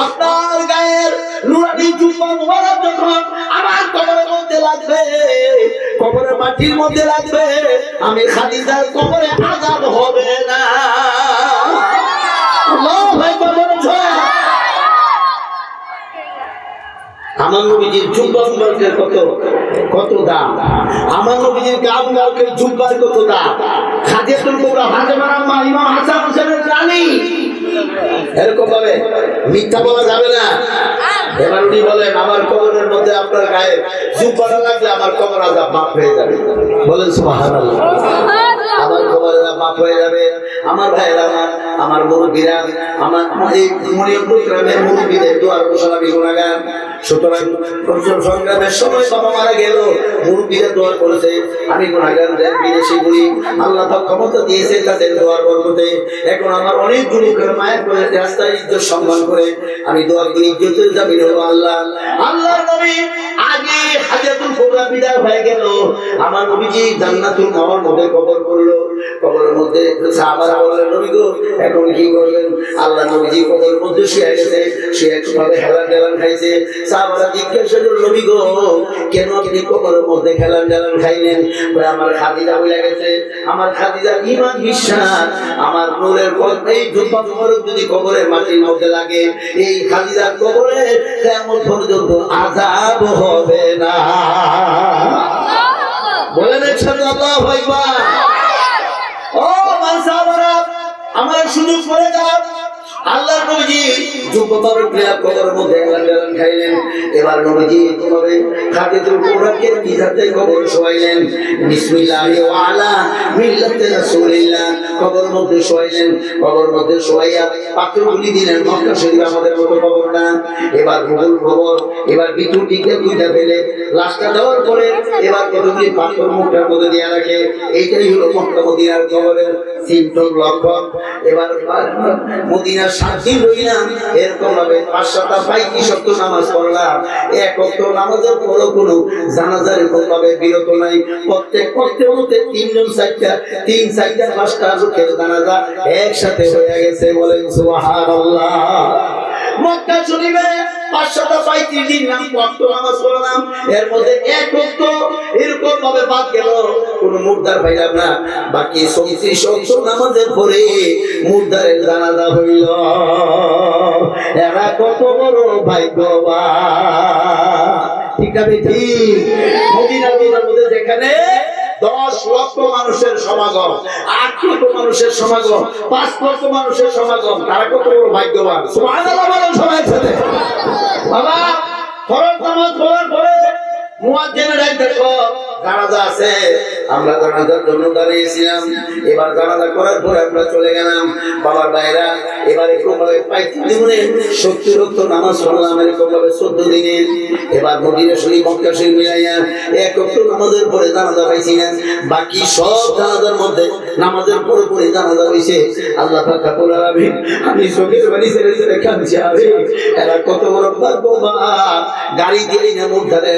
আপনার গায়ের নুরানি জুব্বা মুবারক যখন আমার কবরের মধ্যে লাগবে, কবরের মাটির মধ্যে লাগবে, আমি খাদিজার কবরে আযাব হবে না। আল্লাহু আকবার বলেন। আমার নবীজির জুব্বা মুবারকের কত দাম, আমার নবীজির গাম মুবারকের জুব্বার কত দাম। খাদিজাতুল কুবরা ফাতেমার আম্মা ইমাম হাসান হোসেনের রানী, এরকম ভাবে মিথ্যা বলা যাবে না। এবার উনি বলেন আমার কবরের মধ্যে আপনার গায়ে জুব্বাটা লাগলে আমার কবর আযাব মাফ হয়ে যাবে, বলেন সুবহানাল্লাহ। আমার কবর আযাব মাফ হয়ে যাবে। আমার ভাইরা, আমার মুরব্বিরা, আমার এই মরিয়মপুর গ্রামের মুরব্বিদের দোয়ার ঘোষণা গুনাহগার। সুতরাং সংগ্রামের সময় বাবা মারা গেল, মুরব্বিরা দোয়া করেছে, আমি গুনাহগারদের বিদেশি বলি, আল্লাহ তো ক্ষমতা দিয়েছে তাদের দোয়ার বরকতে। এখন আমার অনেক গুরুকে মায়ের করে রাস্তায় ইজ্জত সম্মান করে আমি দোয়া করি, ইজ্জতের জামিন হলো আল্লাহ। আল্লাহর নবী আগে হাজাতুল কুবরা বিদায় হয়ে গেল, আমার নবীজি জান্নাতুল মাওয়ার মধ্যে কবর করলো। কবরের মধ্যে সাহাবারা বললেন, নবী গো এখন কি করবেন? আল্লাহ নবীজি কবরের মধ্যে শুয়ে গেছে, সে একভাবে হেলান ঢেলান খাইছে। সাহাবারা জিজ্ঞাসা করল, নবী গো কেন আপনি কবরের মধ্যে হেলান ঢেলান খাইলেন? আমার খাদিজা হয়ে গেছে, আমার খাদিজার ঈমান বিশ্বাস, আমার নূরের এই জুব্বা মুবারক যদি কবরের মাটির মধ্যে লাগে, এই খাদিজার কবরে কিয়ামত পর্যন্ত আযাব হবে না। বলেন একসাথে আল্লাহু আকবার। ও মানসাবরা, আমার সুযোগ করে দাও। আল্লাহ নবীজি জুব্বা মুবারক কবরের মধ্যে হেলান খাইলেন। এবার নবীজি তোমারে খাদিজাতুল কুবরাকে নিজাতে কবর শোয়াইলেন। বিসমিল্লাহি ওয়া আলা মিল্লাতি রাসূলিল্লাহ কবরের মধ্যে শোয়াইলেন। কবরের মধ্যে শোয়াইয়া পাত্রগুলি দিলেন। মক্কা শরীফ আমাদের মতো কবর না, এবার ভূগোল কবর। এবার ভিতর দিকে দুইটা ফেলে লাশটা দেওয়ার পরে এবার কতগুলি পাথর মুখটার মধ্যে দিয়ে রাখে। এইটাই হলো মক্কা মদিনার কবরের সিম্পল লক্ষণ। এবার মদিনার 7 দিন রইলাম, এরকম ভাবে 5-7টা 35 নামাজ পড়লাম। এক ওয়াক্ত নামাজের পরও কোনো জানাজার এরকম ভাবে বিরত নাই। প্রত্যেক পড়তে পড়তে 3-4টা 5টা জানাজা একসাথে হয়ে গেছে, বলেন সুবহানাল্লাহ। মক্কা শরীফে 535 দিন নামাজ পড়লাম, এর মধ্যে এক ওয়াক্ত এরকম ভাবে বাদ গেল, কোন মুর্দার পাইলাম না। বাকি 34 নামাজের পরে মুর্দারের জানাজা হইল। এরা কত বড় ভাগ্যবান, ঠিক আছে? ঠিক মদিনার মধ্যে যেখানে 10 লক্ষ মানুষের সমাগম, 8 লক্ষ মানুষের সমাগম, 5 লক্ষ মানুষের সমাগম, তারা কত বড় ভাগ্যবান। সুবহানাল্লাহ বলেন সবাই সাথে। বাবা ফরজ নামাজ পড়ার পরে মুয়াজ্জিনের ডাক দেখো, জানাজা আছে, আমরা জানাজার জন্য দাঁড়িয়েছিলাম। এবার জানাজা করার পরে আমরা চলে গেলাম। বাবার ভাইরা এবার এরকম ভাবে জীবনে 70 রক্ত নামাজ পড়লাম, এরকম ভাবে 14 দিনে। এবার মদিনা শরীফ মক্কা শরীফ মিলাইয়া এক রক্ত নামাজের পরে জানাজা পাইছি না, বাকি সব জানাজার মধ্যে নামাজের পরে পরে জানাজা হয়েছে। আল্লাহ পাক রব্বুল আলামিন, আমি চোখের পানি ছেড়ে ছেড়ে কাঁদছি। আরে এরা কত বড় ভাগ্যবান, গাড়ি দিয়ে না মুর্দারে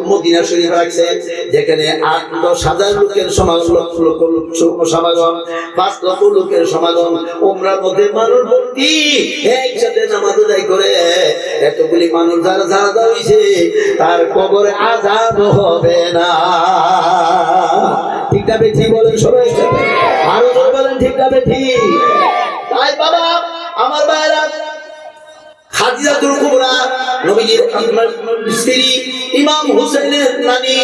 মদিনা শরীফ রাখছে, যেখানে 8-10,000 লোকের সমাগম, 5 লক্ষ লোকের সমাগম, উমরার মধ্যে মানুষ ভর্তি একসাথে নামাজ আদায় করে। এতগুলি মানুষ যারা জানাজা হয়েছে তার কবরে আযাব হবে না। ঠিক না ঠিক বলেন সবাই, আরো বলেন ঠিক না ঠিক। তাই বাবা আমার ভাইরা, খাদিজাতুল কুবরা নবীজির স্ত্রী, ইমাম হুসাইনের নানি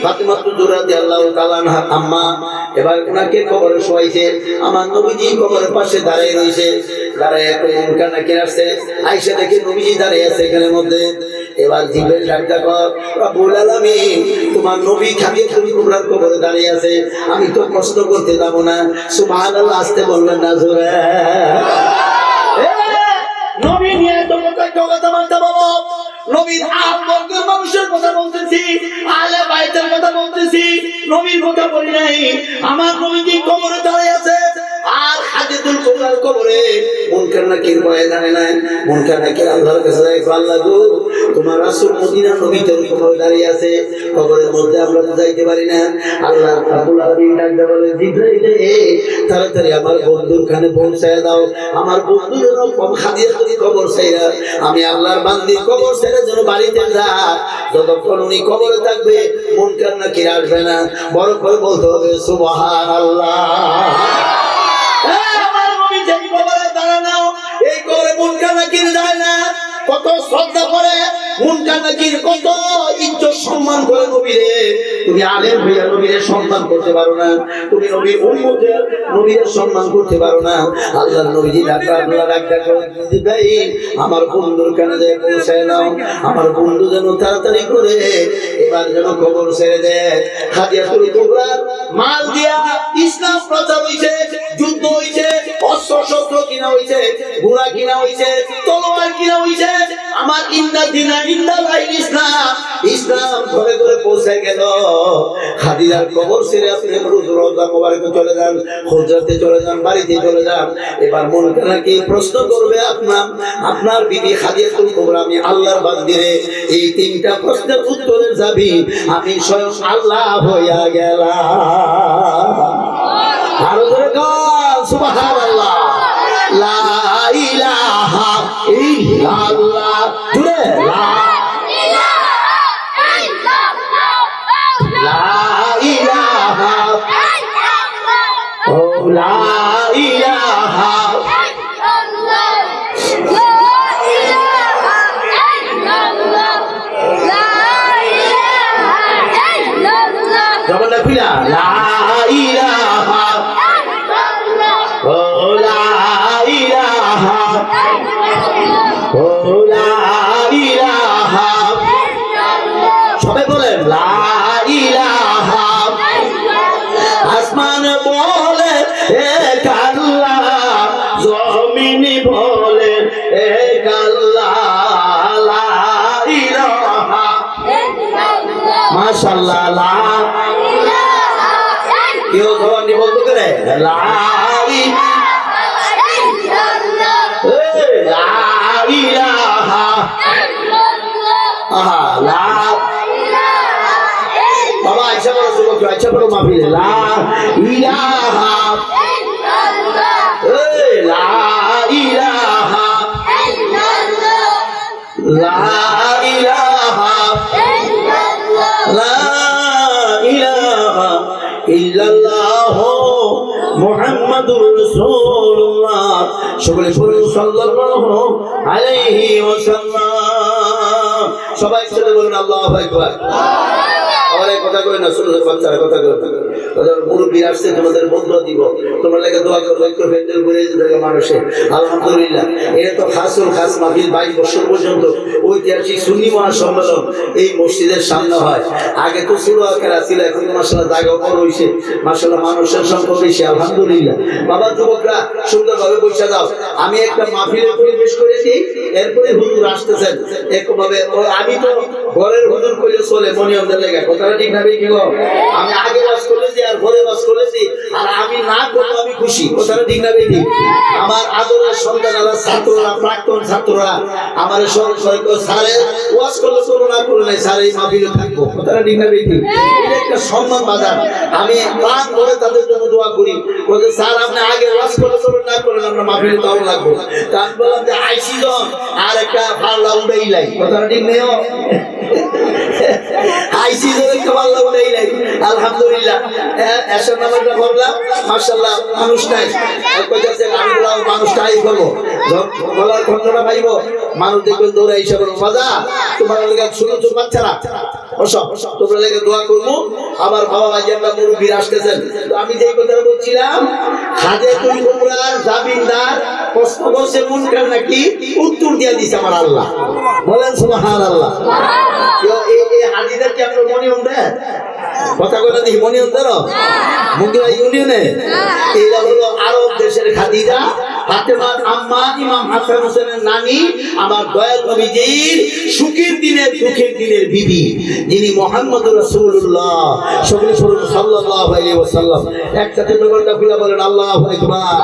ফাতিমাতুজ জোহরা রাদিয়াল্লাহু তাআলা আনহা আম্মা, এবার ওনাকে কবরে শোয়াইছে। আমার নবীজি কবরের পাশে দাঁড়িয়ে রয়েছে, দাঁড়িয়ে মুনকার নাকির আসছে। আয়েশা দেখে নবীজি দাঁড়িয়ে আছে এখানের মধ্যে। এবার জিবরাইল ডাকতে কয়, রব্বুল আলামিন, তোমার নবী খাদিজাতুল কুবরার কবরে দাঁড়িয়ে আছে, আমি তো প্রশ্ন করতে যাব না। সুবহানাল্লাহ, আসতে বলবেন না জোরে। নবী নিয়ে তোমাকে কথা বলতে বলো, নবীর আল বর্গের মানুষের কথা বলতেছি, আলে বাইতের কথা বলতেছি, নবীর কথা বলি নাই। আমার নবীজি কবরে দাঁড়িয়ে আছে, আর খাদিজাতুল কুবরার কবরে মুনকার নাকির ভয়ে দাঁড়ায় নাই। মুনকার নাকির আল্লাহর কাছে যায়, আল্লাহ গো, তোমার রাসূল মদিনার নবীর কবরে দাঁড়িয়ে আছে, কবরের মধ্যে আমরা তো যাইতে পারি না। আল্লাহ রাব্বুল আলামিন ডাকতে বলে, জিবরাইল তাড়াতাড়ি আমার বন্ধুর কানে পৌঁছায় দাও, আমার বন্ধু যেন খাদিজাতুল কবর ছাইরা, আমি আল্লাহর বান্দির কবর ছাইরা যেন বাড়িতে যায়। যতক্ষণ উনি কবরে থাকবে মুনকার নাকির আসবে না। বড় করে বলতে হবে সুবহানাল্লাহ। আমার নবী যেই কবরে দাঁড়ানো, এই কবরে মুনকার নাকির যায় না। কত শ্রদ্ধা করে মুনকার নাকির, কত ইজ্জত সম্মান করে নবীরে। তুমি আলেম হইয়া নবীরে সম্মান করতে পারো না, তুমি নবীর উম্মতের নবীরে সম্মান করতে পারো না। আল্লাহর নবীজি ডাকা, আল্লাহ ডাকা করে ভাই আমার বন্ধুর কানে যায় পৌঁছায় নাও, আমার বন্ধু যেন তাড়াতাড়ি করে এবার যেন কবর ছেড়ে দেয়। খাদিজাতুল কুবরার মাল দিয়া ইসলাম প্রচার হইছে, যুদ্ধ হইছে, অস্ত্র শস্ত্র কিনা হইছে, ঘোড়া কিনা হইছে, তলোয়ার কিনা হইছে। আমার ইন্না দিনা ইন্দাল্লাহিল ইসলাম, ইসলাম ঘরে ঘরে পৌঁছে গেল। খাদিজার কবর ছেড়ে আপনি রওজা মোবারকে চলে যান, হুজরাতে চলে যান, বাড়িতে চলে যান। এবার মুনকার নাকির প্রশ্ন করবে, আপনার বিবি খাদিজাতুল কুবরা, আমি আল্লাহর বান্দিরে, এই 3টা প্রশ্নের উত্তরের যাবি আমি স্বয়ং আল্লাহ হইয়া গেলাম। আরো জোরে বল সুবহানাল্লাহ। লা ইলাহা ইল্লাল্লাহ, জোরে লা ইলাহা ইল্লাল্লাহ, ও লা ইলাহা জবানটা খুলা, লা ইলাহা, ও লা ইলাহা, ও লা ইলাহা, সবাই বলেন লা ইলাহা। আসমান বলে এক আল্লাহ, জমিন বলে এক আল্লাহ, লা ইলাহা, মাশাআল্লাহ, লা কেউ জবান দিয়ে বলতে পারে লা ইলাহা, আহা লা, বাবা আয়েশা বড় যুবক, আয়েশা বড় মাহফিলে লা ইলাহা, লা ইলাহা, লা ইলাহা, লা ইলাহা ইল্লাল্লাহ মুহাম্মাদুর রাসূলুল্লাহ। সকলে বলুন সাল্লাল্লাহু আলাইহি ওয়াসাল্লাম। সবাই একসাথে বলুন আল্লাহু আকবার। অনেক কথা কই না, ছোট ছোট বাচ্চারা কথা কই না। মুরব্বী আসছে, তোমাদের বন্ধু দিব, তোমার লাগে দোয়া করবো, একটু ফেন্ডেল করে দিতে মানুষে। আলহামদুলিল্লাহ, এটা তো খাসুল খাস মাহফিল 22 বছর পর্যন্ত ঐতিহাসিক সুন্নি মহাসম্মেলন এই মসজিদের সামনে হয়। আগে তো শুরু আকার ছিল, এখন মাসাল্লাহ জায়গা বড় হয়েছে, মাসাল্লাহ মানুষের সংখ্যা বেশি। আলহামদুলিল্লাহ। বাবা যুবকরা সুন্দরভাবে বসে যাও। আমি একটা মাহফিলের পরিবেশ করেছি, এরপরে হুজুর আসতেছেন একভাবে। আমি তো ঘরের হুজুর করলে চলে, মনিয়মদের লেগে কথাটা ঠিক না কি গো? আমি আগে বাস করেছি আর ঘরে বাস করেছি, আর আমি না করবো আমি খুশি, কথাটা ঠিক না বেশি? আমার আদরের সন্তানরা, ছাত্ররা, প্রাক্তন ছাত্ররা আমার স্যারে ওয়াজ করলে করো, না করলে নাই, স্যার এই মাহফিলে থাকবো, কথাটা ঠিক না বেশি? এটা একটা সম্মান বাজার। আমি প্রাণ করে তাদের জন্য দোয়া করি, বলতে স্যার আপনি আগে ওয়াজ করলে করো, না করলে আমরা মাহফিলে তাও লাগবো। তা আমি বললাম যে আইসি জন আর একটা পাল্লা উঠেই লাই, কথাটা ঠিক নেই? আইসি জন একটা পাল্লা উঠেই লাই। আলহামদুলিল্লাহ, এসব নামাজটা করলাম, মাশাআল্লাহ মানুষ নাই, কইতাছে আমি বললাম মানুষটাই করবো, গলার কণ্ঠটা পাইব, মানুষ দেখবেন দৌড়ে এসে বলবো বাজা তোমার লেগে ছোট ছোট বাচ্চারা ওসব তোমরা লেগে দোয়া করবো। আমার বাবা ভাই আমরা মুরব্বী আসতেছেন। তো আমি যে কথাটা বলছিলাম, হাজেতুল কুবরার জামিনদার প্রশ্ন করছে মুনকার নাকি, উত্তর দিয়ে দিছে আমার আল্লাহ, বলেন সুবহানাল্লাহ। এই হাজিদের কি আপনার মনে হবে? কথা কথা দেখি মনে হতো না মুগিরা ইউনিয়নে। এরা হলো আরব দেশের খাদিজা ফাতেমার আম্মা, ইমাম হাসান হোসেনের নানি, আমার দয়াল নবীজির সুখের দিনের দুঃখের দিনের বিবি, যিনি মুহাম্মদুর রাসূলুল্লাহ সাল্লাল্লাহু আলাইহি ওয়াসাল্লাম। একসাথে নগরটা খুলে বলেন আল্লাহু আকবার।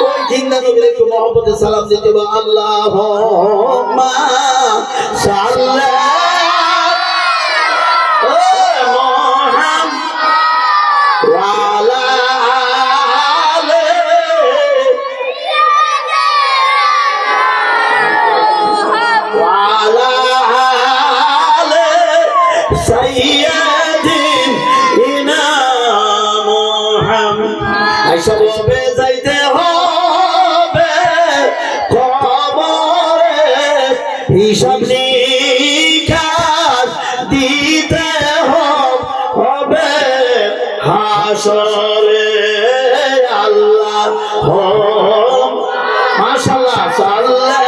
ওই জিন্দা নবীর একটু মহব্বতে সালাম দিতে হবে, আল্লাহুম্মা সাল্লি সবে যাইতে হবে কবরে, হিসাব নিকাশ দিতে হবে হাসরে। আল্লাহ মাশাআল্লাহ সাল্লাল্লাহু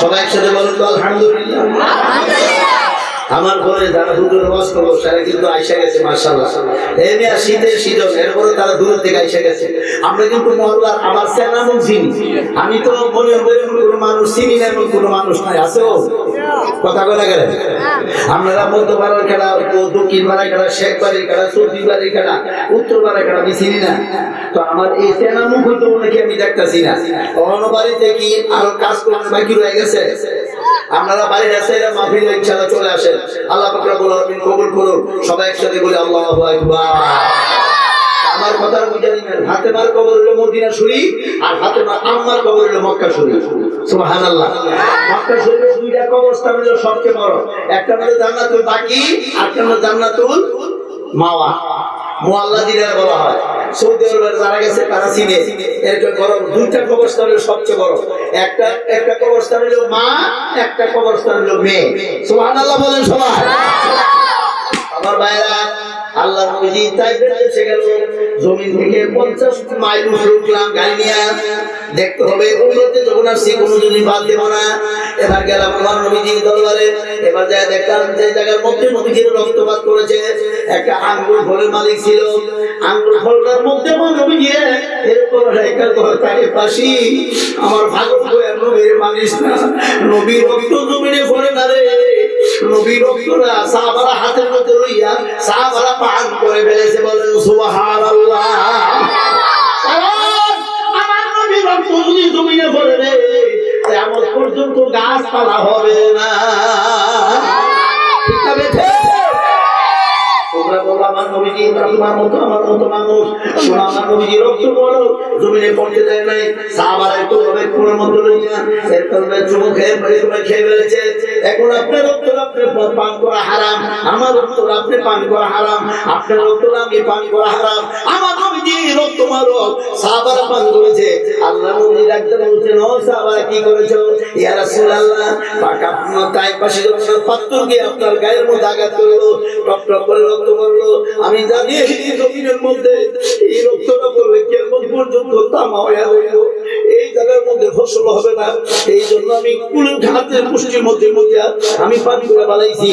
সবাই একসাথে বলুন তো আলহামদুলিল্লাহ। আমার ঘরে যারা হুজুর ওয়াজ করবো তারা কিন্তু আইসা গেছে মাশাআল্লাহ। এই নিয়ে শীতের সিজন, এরপরে তারা দূর থেকে আইসা গেছে। আমরা কিন্তু মহল্লার আমার চেনামুখ চিনি, আমি তো মনে কোনো মানুষ চিনি না, এমন কোনো মানুষ নাই, আছে কথা বলা গেলে। আপনারা মধ্যপাড়ার খেলা, দক্ষিণ পাড়ার খেলা, শেখ বাড়ির খেলা, চৌধুরী বাড়ির খেলা, উত্তর পাড়ার খেলা আমি চিনি না। তো আমার এই চেনামুখ হইতো অনেকে আমি দেখতেছি না। অন্য বাড়িতে কি আরো কাজ করতে বাকি রয়ে গেছে? আপনারা বাড়ির আছে মাহফিলে ইনশাআল্লাহ চলে আসেন, আল্লাহ পাক রব্বুল আলামিন কবুল করুন। সবাই একসাথে বলি আল্লাহু আকবার। আমার কথা বুঝে নিবেন, ফাতেমার কবর হলো মদিনা শরীফ, আর ফাতেমার আম্মার কবর হলো মক্কা শরীফ। সুবহানাল্লাহ। মক্কা শরীফের দুইটা কবরস্থান হলো সবচেয়ে বড়, একটা হলো জান্নাতুল বাকি, আর একটা হলো জান্নাতুল মাওয়া, মুআল্লা দিরা বলা হয়। সৌদি আরবের যারা গেছে তারা চিনে, এরকম বড় দুইটা কবরস্থান হলো সবচেয়ে বড়। একটা কবরস্থান হলো মা, একটা কবরস্থান হলো মেয়ে। সুবহানাল্লাহ বলেন সবাই। আমার ভাইরা, আল্লাহ নবীজি তাইফে এসে গেল, জমিন থেকে 50 মাইল উপরে উঠলাম গাড়ি নিয়ে, দেখতে হবে ওইতে যখন আসছি কোনো যদি বাদ দেব না। এবার গেলাম আমার নবীজির দরবারে, এবার যায় দেখলাম যে জায়গার মধ্যে নবীজির রক্তপাত করেছে। একটা আঙ্গুর ফলের মালিক ছিল, আঙ্গুর ফলটার মধ্যে আমার নবীজি এরপর রেখা তাকে পাশি, আমার ভাগব করে নবীর মানিস না, নবীর রক্ত জমিনে পড়ে না রে, নবীর রক্তটা সাহাবারা হাতের মধ্যে লইয়া সাহাবারা পান করে ফেলেছে। বলেন সুবহানাল্লাহ। আমার নবীর রক্ত যদি জমিনে পড়ে রে, কিয়ামত পর্যন্ত গাছপালা হবে না। ঠিক আছে, তোমরা বলো আমার নবীজি রক্ত তোমার মতো আমার মতো মানুষ শোনা আমার নবীজি রক্ত বড় জমিনে পড়তে দেয় নাই সাহাবারা একটু ভাবে কোনের মধ্যে লইয়া এরপর চুমু খেয়ে খেয়ে ফেলেছে এখন আপনার রক্ত আপনি পান করা হারাম আমার রক্ত আপনি পান করা হারাম আপনার রক্ত আমি পান করা হারাম আমার নবীজি রক্ত মারো সাহাবারা পান করেছে আল্লাহ নবী ডাকতে বলছেন ও সাহাবারা কি করেছো ইয়া রাসূলুল্লাহ পাকা তাই পাশে যখন পাথর দিয়ে আপনার গায়ের মধ্যে আঘাত করলো টপ টপ করে রক্ত পড়লো আমি জানি এই জমিনের মধ্যে এই রক্তটা পড়লে কেমন পর্যন্ত তামা হয়ে রইল এই জায়গার মধ্যে ফসল হবে না এই জন্য আমি কুলের ঘাটের পুষ্টির মধ্যে আমি পানি করে বানাইছি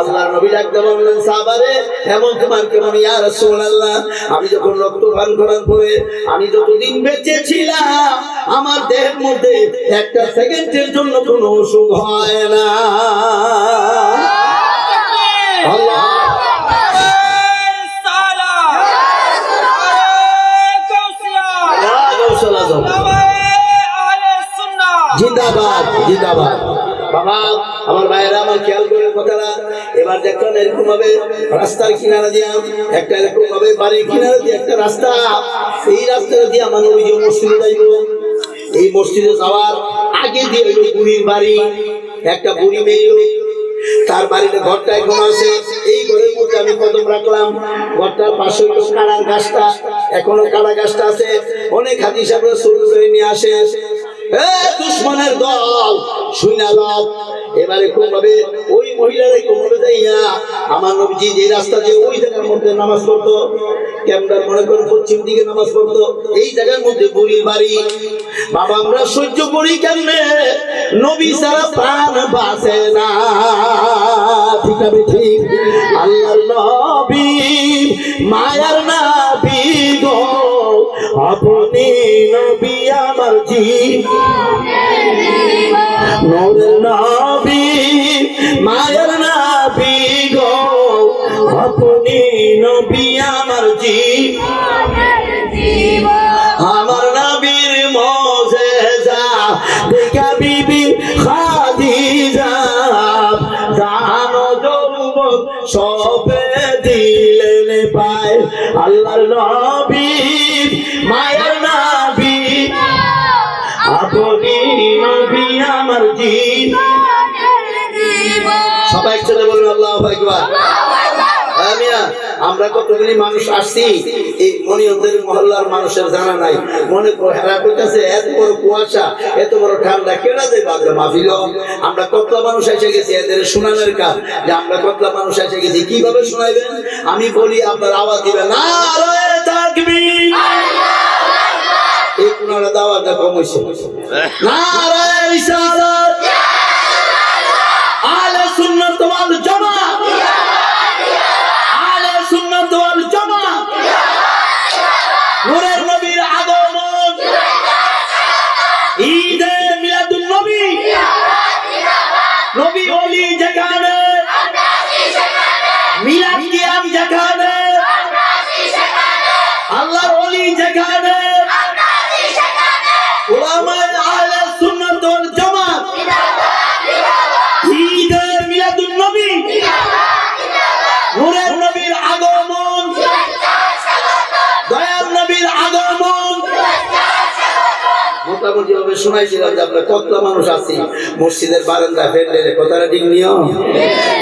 আল্লাহর নবী ডাকতে বললেন সাহাবারে এমন তোমার কেমন ইয়া রাসূলুল্লাহ আমি যখন রক্ত পান করার পরে আমি যতদিন বেঁচে ছিলাম আমার দেহের মধ্যে একটা সেকেন্ডের জন্য কোনো অসুখ হয় না আল্লাহ জিন্দাবাদ জিন্দাবাদ বাবা আমার ভাইয়েরা আমার খেয়াল করে কথাটা এবার দেখলাম এরকম ভাবে রাস্তার কিনারা দিয়ে একটা এরকম ভাবে বাড়ির কিনারা দিয়ে একটা রাস্তা এই রাস্তাটা দিয়ে আমার নবীজি মসজিদে যাইব এই মসজিদে যাওয়ার আগে দিয়ে ওই বুড়ির বাড়ি একটা বুড়ি মেয়ে তার বাড়িতে ঘরটা এখন আছে এই ঘরের মধ্যে আমি কদম রাখলাম ঘরটার পাশে কাড়ার গাছটা এখনো কাড়া গাছটা আছে অনেক হাদিস আমরা শুরু করে নিয়ে আসে দুশ্মনের দল শুইনা দাও এবারে কোন ভাবে ওই মহিলারাই কোন ভাবে যাইয়া আমার নবীজি যে রাস্তা দিয়ে ওই জায়গার মধ্যে নামাজ পড়তো কেমন মনে করেন পশ্চিম দিকে নামাজ পড়তো এই জায়গার মধ্যে বুড়ির বাড়ি বাবা আমরা সহ্য করি কেমনে নবী ছাড়া প্রাণ বাঁচে না ঠিক আছে ঠিক আল্লাহর নবী মায়ার নবী গো আপনি নবী আমার নূরের নবী মায়ার নবী গো আপনি নবী আমার আমার নবীর মুজিজা দেখা বিবি খাদিজা জানো যৌবন সবে দিলেন পায় আল্লাহর নবী মায়ার নবী আপনি নবী আমার সবাই একসাথে বলুন আল্লাহু আকবার আমরা কতগুলি মানুষ আসছি এই মনিয়দের মহল্লার মানুষের জানা নাই মনে হেরা করতেছে এত বড় কুয়াশা এত বড় ঠান্ডা কেনা দেয় বাগরা মাহফিল আমরা কতলা মানুষ এসে গেছি এদের শোনানোর কাজ যে আমরা কতলা মানুষ এসে গেছি কিভাবে শোনাইবেন আমি বলি আপনার আওয়াজ দিবেন নারায়ে তাকবীর এই কোনার দাওয়াতটা কম হইছে নারায়ে রিসালাত আহলে সুন্নাত ওয়াল জামাত আহলে সুন্নাত ওয়াল জামাত নূরের নবীর আগমন ঈদে মিলাদুন নবী নবী ওলি যেখানে মিলাদ কিয়াম যেখানে আল্লাহর ওলি যেখানে উলামায়ে আহলে সুন্নাত ওয়াল জামাত ঈদে মিলাদুন নবী নূরের নবীর আগমন দয়াল নবীর আগমন মোটামুটি ভাবে শোনাইছিলাম যে আমরা কত মানুষ আছি মসজিদের বারান্দা প্যান্ডেলে কথাটা ঠিক নিয়ম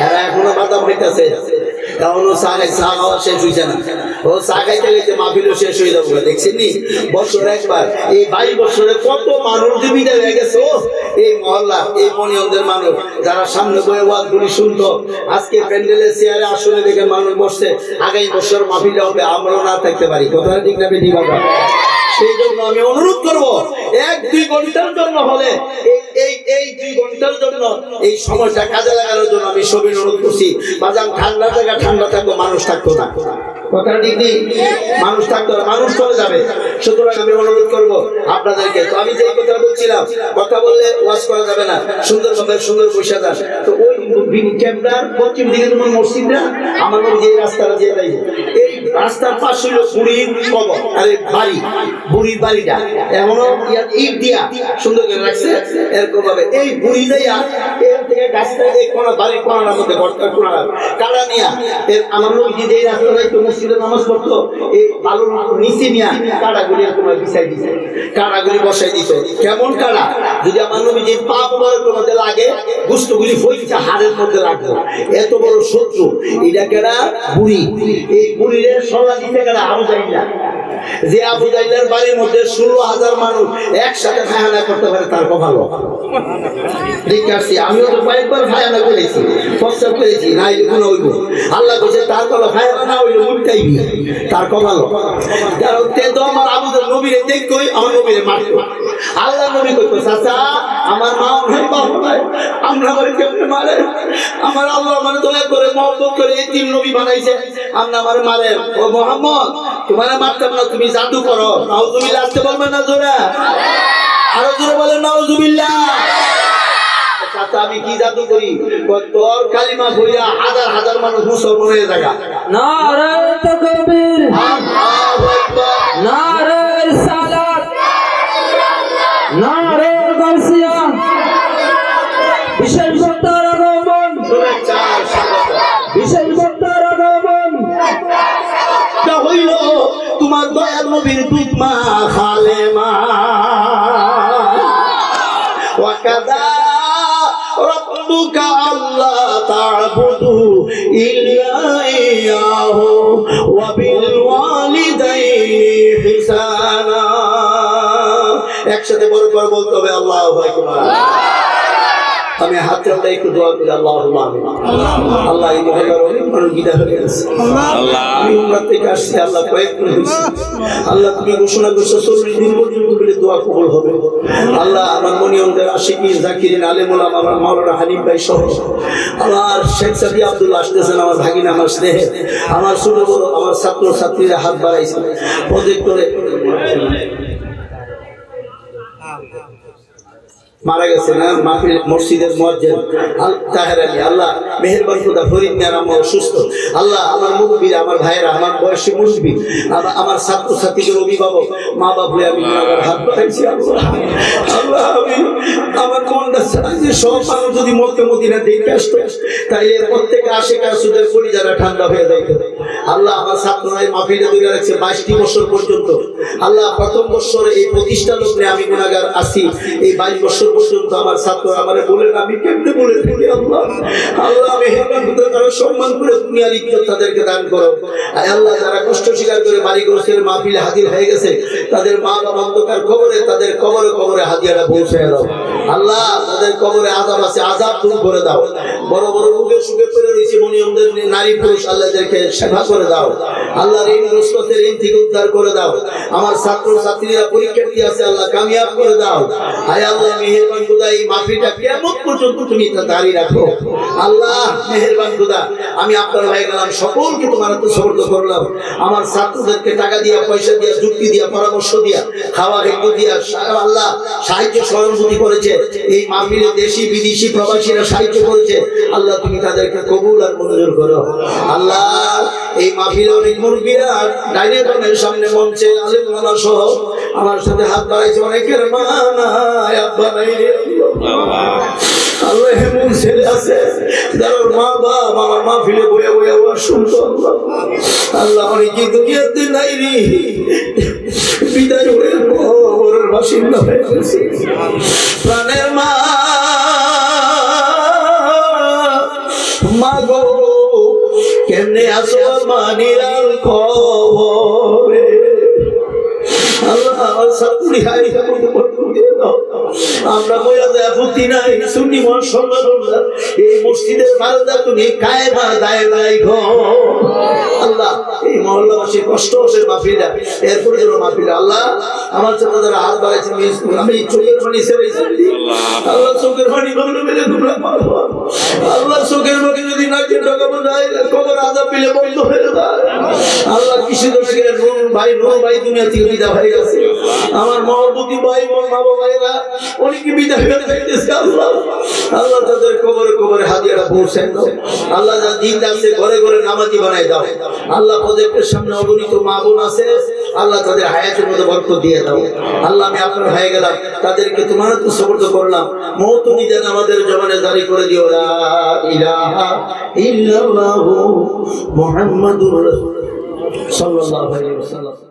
এরা এখনো বাদাম খাইতেছে এখনো চা খাওয়া শেষ হয়েছে না ও চা খাইতে গেছে মাহফিলও শেষ হয়ে যাবো দেখছেন নি বছর একবার এই 22 বছরে কত মানুষ যে বিদায় হয়ে গেছে এই মহল্লা এই মনিয়নদের মানুষ যারা সামনে বয়ে ওয়াজগুলি শুনতো আজকে প্যান্ডেলের চেয়ারে আসলে দেখে মানুষ বসছে আগামী বছর মাহফিলটা হবে আমরাও না থাকতে পারি কথাটা ঠিক না বেশি বাবা সেই জন্য আমি অনুরোধ করবো 1-2 ঘন্টার জন্য হলে এই 2 ঘন্টার জন্য এই সময়টা কাজে লাগানোর জন্য আমি সবই অনুরোধ করছি বাজান ঠান্ডা জায়গা ঠান্ডা থাকবো মানুষ থাকতো না কথাটা ঠিক নেই মানুষ থাকতো না মানুষ চলে যাবে সুতরাং আমি অনুরোধ করবো আপনাদেরকে তো আমি যে কথা বলছিলাম কথা বললে ওয়াজ করা যাবে না সুন্দরভাবে সুন্দর বসে যান তো ওই ক্যাম্পটার পশ্চিম দিকে তোমার মসজিদটা আমার যে রাস্তাটা যে যাই এই রাস্তার পাশে হলো বুড়ির কবর আরে বাড়ি বুড়ির বাড়িটা এমনও ইট দিয়া সুন্দর করে রাখছে এরকম ভাবে এই বুড়ি যাইয়া এর থেকে গাছটা এই কোনা বাড়ির কোনার মধ্যে ঘরটা কোনা কাটা নিয়া এর আমার লোক যে রাস্তা যাইতো মসজিদে নামাজ পড়তো এই বালুর নিচে নিয়ে কাড়াগুলি তোমার বিছাই দিছে, কাড়াগুলি বসাই দিত। কেমন কাড়া? যদি আমার নবীজি পা মোবারকের মধ্যে লাগে গোশতগুলি ফইটা হাড়ের মধ্যে লাগতো, এত বড় শত্রু। এটা কেডা? বুড়ি। এই বুড়িরে সরা দিতে কেডা? আবু জাইল্লা। যে আবু জাইল্লার বাড়ির মধ্যে 16,000 মানুষ একসাথে ফায়না করতে পারে, তার কপাল। দেখে আসছি, আমিও তো কয়েকবার ফায়না করেছি, প্রস্তাব করেছি, নাই কোনো হইব। আল্লাহ বলছে তার কপাল ফায়না না হইলে মুটকাইবি, তার কপাল। কারণ তে তো আমার আবুদের নবীরে দেখই আমার নবীরে মারতো। আল্লাহ নবী কইতো, চাচা আমার মা ভাই বাবা ভাই আমরা আমারে কেমনে মারে? আমার আল্লাহ মানে দয়া করে মহব্বত করে এই তিন নবী বানাইছে, আপনি আমার মারেন। ও মুহাম্মদ, তোমারে মারতাম না, তুমি জাদু করো। নাউজুবিল্লাহ আসতে বলবেন না জোরে? আরো জোরে বলেন নাউজুবিল্লাহ। চাচা আমি কি জাদু করি? তোর কালিমা বইয়া হাজার হাজার মানুষ মুসলমান হয়ে যাগা। নারে তাকবীর, আল্লাহু আকবার, নারে রিসালাত, নারে গাউসিয়া। বিশেষ বক্তার আগমন, শুভেচ্ছা স্বাগত। বিশেষ বক্তার আগমন। তা হইল তোমার দয়ার নবীর দুধ মা খালেমা। ওয়াকাদা রব্বুকা আল্লা তা'বুদু ইল্লা ইয়াহু ওয়া বিল ওয়ালিদাইনি ইহসানা। একসাথে বড় করে বলতে হবে আল্লাহু আকবার। আমি হাত চাপটা একটু দোয়া করি, আল্লাহুম্মা আমিন। আল্লাহ এই দোয়ার অনেক মানুষ বিদায় হয়ে গেছে। আমি উমরা থেকে আসছি, আল্লাহ কয়েকদিন হয়েছে। আল্লাহ তুমি ঘোষণা করছো 40 দিন পর্যন্ত বলে দোয়া কবুল হবে। আল্লাহ আমার মনিয়মদের আশিকিন জাকিরিন আলেম ওলামা আমার মাওলানা হানিফ ভাই সহ আমার শেখ সাদি আব্দুল্লাহ আসতেছেন, আমার ভাগিনা, আমার স্নেহে, আমার ছোট বড় আমার ছাত্র ছাত্রীরা হাত বাড়াইছে প্রজেক্টরে। মারা গেছে না মাহফিল মসজিদের মুয়াজ্জিন তাহের আলী। আল্লাহ মেহেরবান খোদা ফরিদ মিয়ার আম্মা অসুস্থ। আল্লাহ আমার মুরব্বীরা, আমার ভাইরা, আমার বয়সী মুরব্বী, আমার ছাত্র ছাত্রীদের অভিভাবক, মা বাবুরে আমি গুনাহগার হাত বাড়াইছি। আল্লাহ আল্লাহ আমি আমার মনটা চাই যে সব মানুষ যদি মক্কা মদিনা দেখে আসতো, তাইলে প্রত্যেকে আশিক রাসূলের কলিজাটা ঠান্ডা হয়ে যাইত। আল্লাহ আমার ছাত্ররা মাহফিলে ধরে রাখছে 22টি বছর পর্যন্ত। আল্লাহ প্রথম বছরে এই প্রতিষ্ঠা লগ্নে আমি গুনাহগার আছি, এই 22 বছর পর্যন্ত আমার ছাত্র আমারে বলেন আমি কেমনে বলে থাকি। আল্লাহ আল্লাহ মেহেরবান করে তারা সম্মান করে দুনিয়ার ইজ্জত তাদেরকে দান করো। আল্লাহ যারা কষ্ট স্বীকার করে বাড়ি গোছের মাহফিলে হাজির হয়ে গেছে, তাদের মা বাবা অন্ধকার কবরে, তাদের কবরে কবরে হাদিয়াটা পৌঁছায় দাও। আল্লাহ তাদের কবরে আযাব আছে, আযাব দূর করে দাও। বড় বড় রোগে সুখে পড়ে রয়েছে মনিয়মদের নারী পুরুষ, আল্লাহ এদেরকে সেবা করে দাও। আল্লাহ ঋণ গ্রস্তদের ঋণ থেকে উদ্ধার করে দাও। আমার ছাত্র ছাত্রীরা পরীক্ষার্থী আছে, আল্লাহ কামিয়াব করে দাও। হায় আল্লাহ মেহেরবান খোদা এই মাহফিলটা কিয়ামত পর্যন্ত তুমি তা দাঁড়িয়ে রাখো। আল্লাহ মেহেরবান খোদা আমি আপনার হয়ে গেলাম, সকলকে তোমার হাতে সুপর্দ করলাম। আমার ছাত্রদেরকে টাকা দিয়া, পয়সা দিয়া, যুক্তি দিয়া, পরামর্শ দিয়া, খাওয়া হেতু দিয়া আল্লাহ সাহায্য সহানুভূতি করেছে। এই মাহফিলে দেশি বিদেশি প্রবাসীরা সাহায্য করেছে। আল্লাহ তুমি তাদেরকে কবুল আর মঞ্জুর করো। আল্লাহ এই মাহফিলে অনেক মুরব্বীরা ডাইনে বামের সামনে মঞ্চে আলেম ওলামা সহ আমার সাথে হাত বাড়াইছে, অনেকের মা নাই আব্বা নাই রে আল্লাহ এমন ছেলে আছে যার মা বাপ আমার মাহফিলে বইয়া বইয়া ওয়া শুনতো। আল্লাহ অনেকে দুনিয়াতে নাই রে, বিদায় হয়ে কবরের বাসিন্দা হয়ে গেছে। প্রাণের মা মা গো কেমনে আসো মানিরাল কবরে। আল্লাহ সাতুরি হাই দিয়ে দাও, আমরা বইয়া যায় আপত্তি নাই। সুন্নি মুসলমানরা এই মসজিদের মালদা তুমি কায়েমা দায় গো। আল্লাহ এই মহল্লাবাসীর কষ্ট হচ্ছে মাহফিলটা, এরপরে যেন মাহফিলটা আল্লাহ আমার সাথে যারা হাত বাড়াইছে আমি চোখের পানি ছেড়েছি। আল্লাহ চোখের পানি ভালো মেলে তোমরা পারবো। আল্লাহ চোখের মুখে যদি নাকি ঢোকাবো যায় কবর আযাব পেলে বন্ধ হয়ে যায়। আল্লাহ কিছু জনকে নূর ভাই দুনিয়া থেকে বিদায় হয়ে গেছে। আমার মহব্বতী ভাই মা বাবা ভাইরা অনেকে বিদায় হয়ে যাইতেছে। আল্লাহ আল্লাহ তাদের কবরে কবরে হাদিয়াটা পৌঁছে দাও। আল্লাহ যা দিন আছে ঘরে ঘরে নামাজি বানাই দাও। আল্লাহ প্রজেক্টের সামনে অগণিত মা বোন আছে, আল্লাহ তাদের হায়াতের মধ্যে বরকত দিয়ে দাও। আল্লাহ আমি আপনার হয়ে গেলাম, তাদেরকে তোমার হাতে সুপর্দ করলাম। মওত নিদান আমাদের জবানে জারি করে দিও, লা ইলাহা ইল্লাল্লাহু মুহাম্মাদুর রাসূলুল্লাহ। সাল্লাল্লাহু আলাইহি ওয়াসাল্লাম।